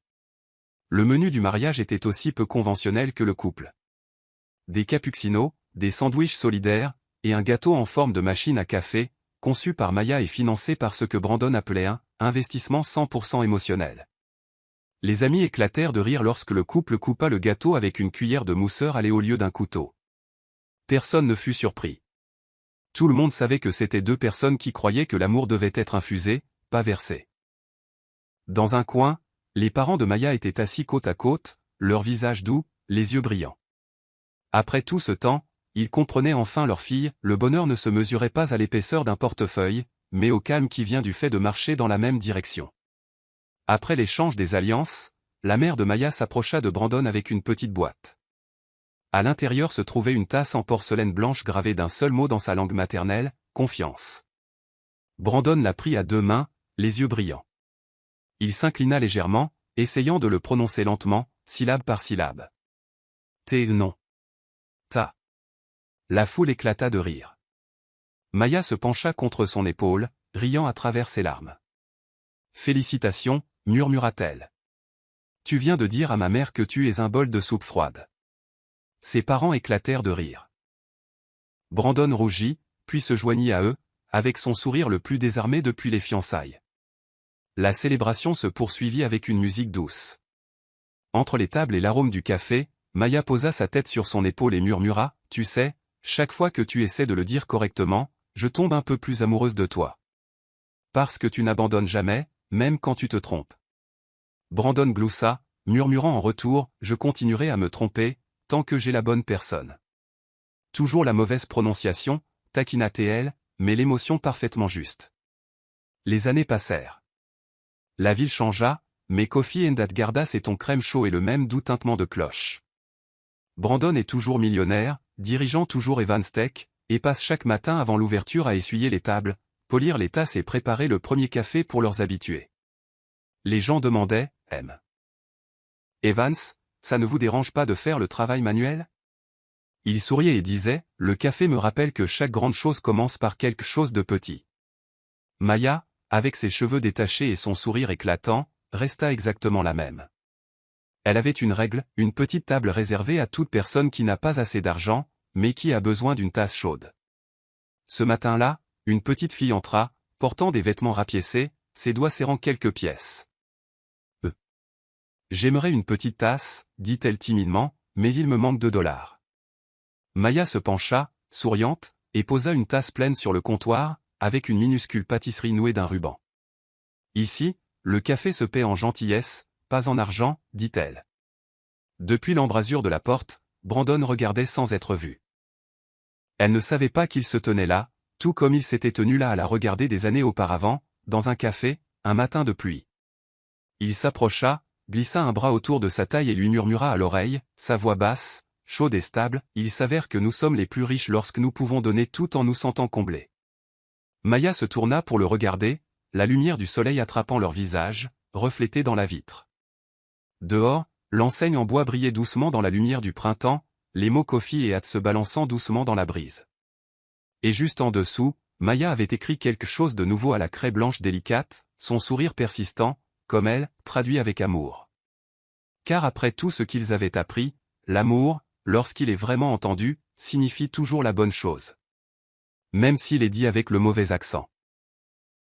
Speaker 1: Le menu du mariage était aussi peu conventionnel que le couple. Des cappuccinos, des sandwichs solidaires, et un gâteau en forme de machine à café, conçu par Maya et financé par ce que Brandon appelait un « investissement 100% émotionnel ». Les amis éclatèrent de rire lorsque le couple coupa le gâteau avec une cuillère de mousseur allée au lieu d'un couteau. Personne ne fut surpris. Tout le monde savait que c'était deux personnes qui croyaient que l'amour devait être infusé, pas versé. Dans un coin, les parents de Maya étaient assis côte à côte, leurs visages doux, les yeux brillants. Après tout ce temps, ils comprenaient enfin leur fille, le bonheur ne se mesurait pas à l'épaisseur d'un portefeuille, mais au calme qui vient du fait de marcher dans la même direction. Après l'échange des alliances, la mère de Maya s'approcha de Brandon avec une petite boîte. À l'intérieur se trouvait une tasse en porcelaine blanche gravée d'un seul mot dans sa langue maternelle, « Confiance ». Brandon la prit à 2 mains, les yeux brillants. Il s'inclina légèrement, essayant de le prononcer lentement, syllabe par syllabe. « Non. Ta. » La foule éclata de rire. Maya se pencha contre son épaule, riant à travers ses larmes. « Félicitations, murmura-t-elle. Tu viens de dire à ma mère que tu es un bol de soupe froide. Ses parents éclatèrent de rire. Brandon rougit, puis se joignit à eux, avec son sourire le plus désarmé depuis les fiançailles. La célébration se poursuivit avec une musique douce. Entre les tables et l'arôme du café, Maya posa sa tête sur son épaule et murmura, « Tu sais, chaque fois que tu essaies de le dire correctement, je tombe un peu plus amoureuse de toi. Parce que tu n'abandonnes jamais, même quand tu te trompes. » Brandon gloussa, murmurant en retour, « Je continuerai à me tromper, tant que j'ai la bonne personne. » Toujours la mauvaise prononciation, taquina-t-elle, mais l'émotion parfaitement juste. Les années passèrent. La ville changea, mais Coffee and That garda ses tons crème chaud et le même doux tintement de cloche. Brandon est toujours millionnaire, dirigeant toujours Evans Tech, et passe chaque matin avant l'ouverture à essuyer les tables, polir les tasses et préparer le premier café pour leurs habitués. Les gens demandaient, « M. Evans, ça ne vous dérange pas de faire le travail manuel ?» Il souriait et disait, « Le café me rappelle que chaque grande chose commence par quelque chose de petit. » Maya, avec ses cheveux détachés et son sourire éclatant, resta exactement la même. Elle avait une règle, une petite table réservée à toute personne qui n'a pas assez d'argent, mais qui a besoin d'une tasse chaude. Ce matin-là, une petite fille entra, portant des vêtements rapiécés, ses doigts serrant quelques pièces. J'aimerais une petite tasse, dit-elle timidement, mais il me manque $2. Maya se pencha, souriante, et posa une tasse pleine sur le comptoir, avec une minuscule pâtisserie nouée d'un ruban. Ici, le café se paie en gentillesse, pas en argent, dit-elle. Depuis l'embrasure de la porte, Brandon regardait sans être vu. Elle ne savait pas qu'il se tenait là, tout comme il s'était tenu là à la regarder des années auparavant, dans un café, un matin de pluie. Il s'approcha, glissa un bras autour de sa taille et lui murmura à l'oreille, sa voix basse, chaude et stable, « Il s'avère que nous sommes les plus riches lorsque nous pouvons donner tout en nous sentant comblés. » Maya se tourna pour le regarder, la lumière du soleil attrapant leur visage, reflétée dans la vitre. Dehors, l'enseigne en bois brillait doucement dans la lumière du printemps, les mots Coffee et Hat se balançant doucement dans la brise. Et juste en dessous, Maya avait écrit quelque chose de nouveau à la craie blanche délicate, son sourire persistant, comme elle, traduit avec amour. Car après tout ce qu'ils avaient appris, l'amour, lorsqu'il est vraiment entendu, signifie toujours la bonne chose. Même s'il est dit avec le mauvais accent.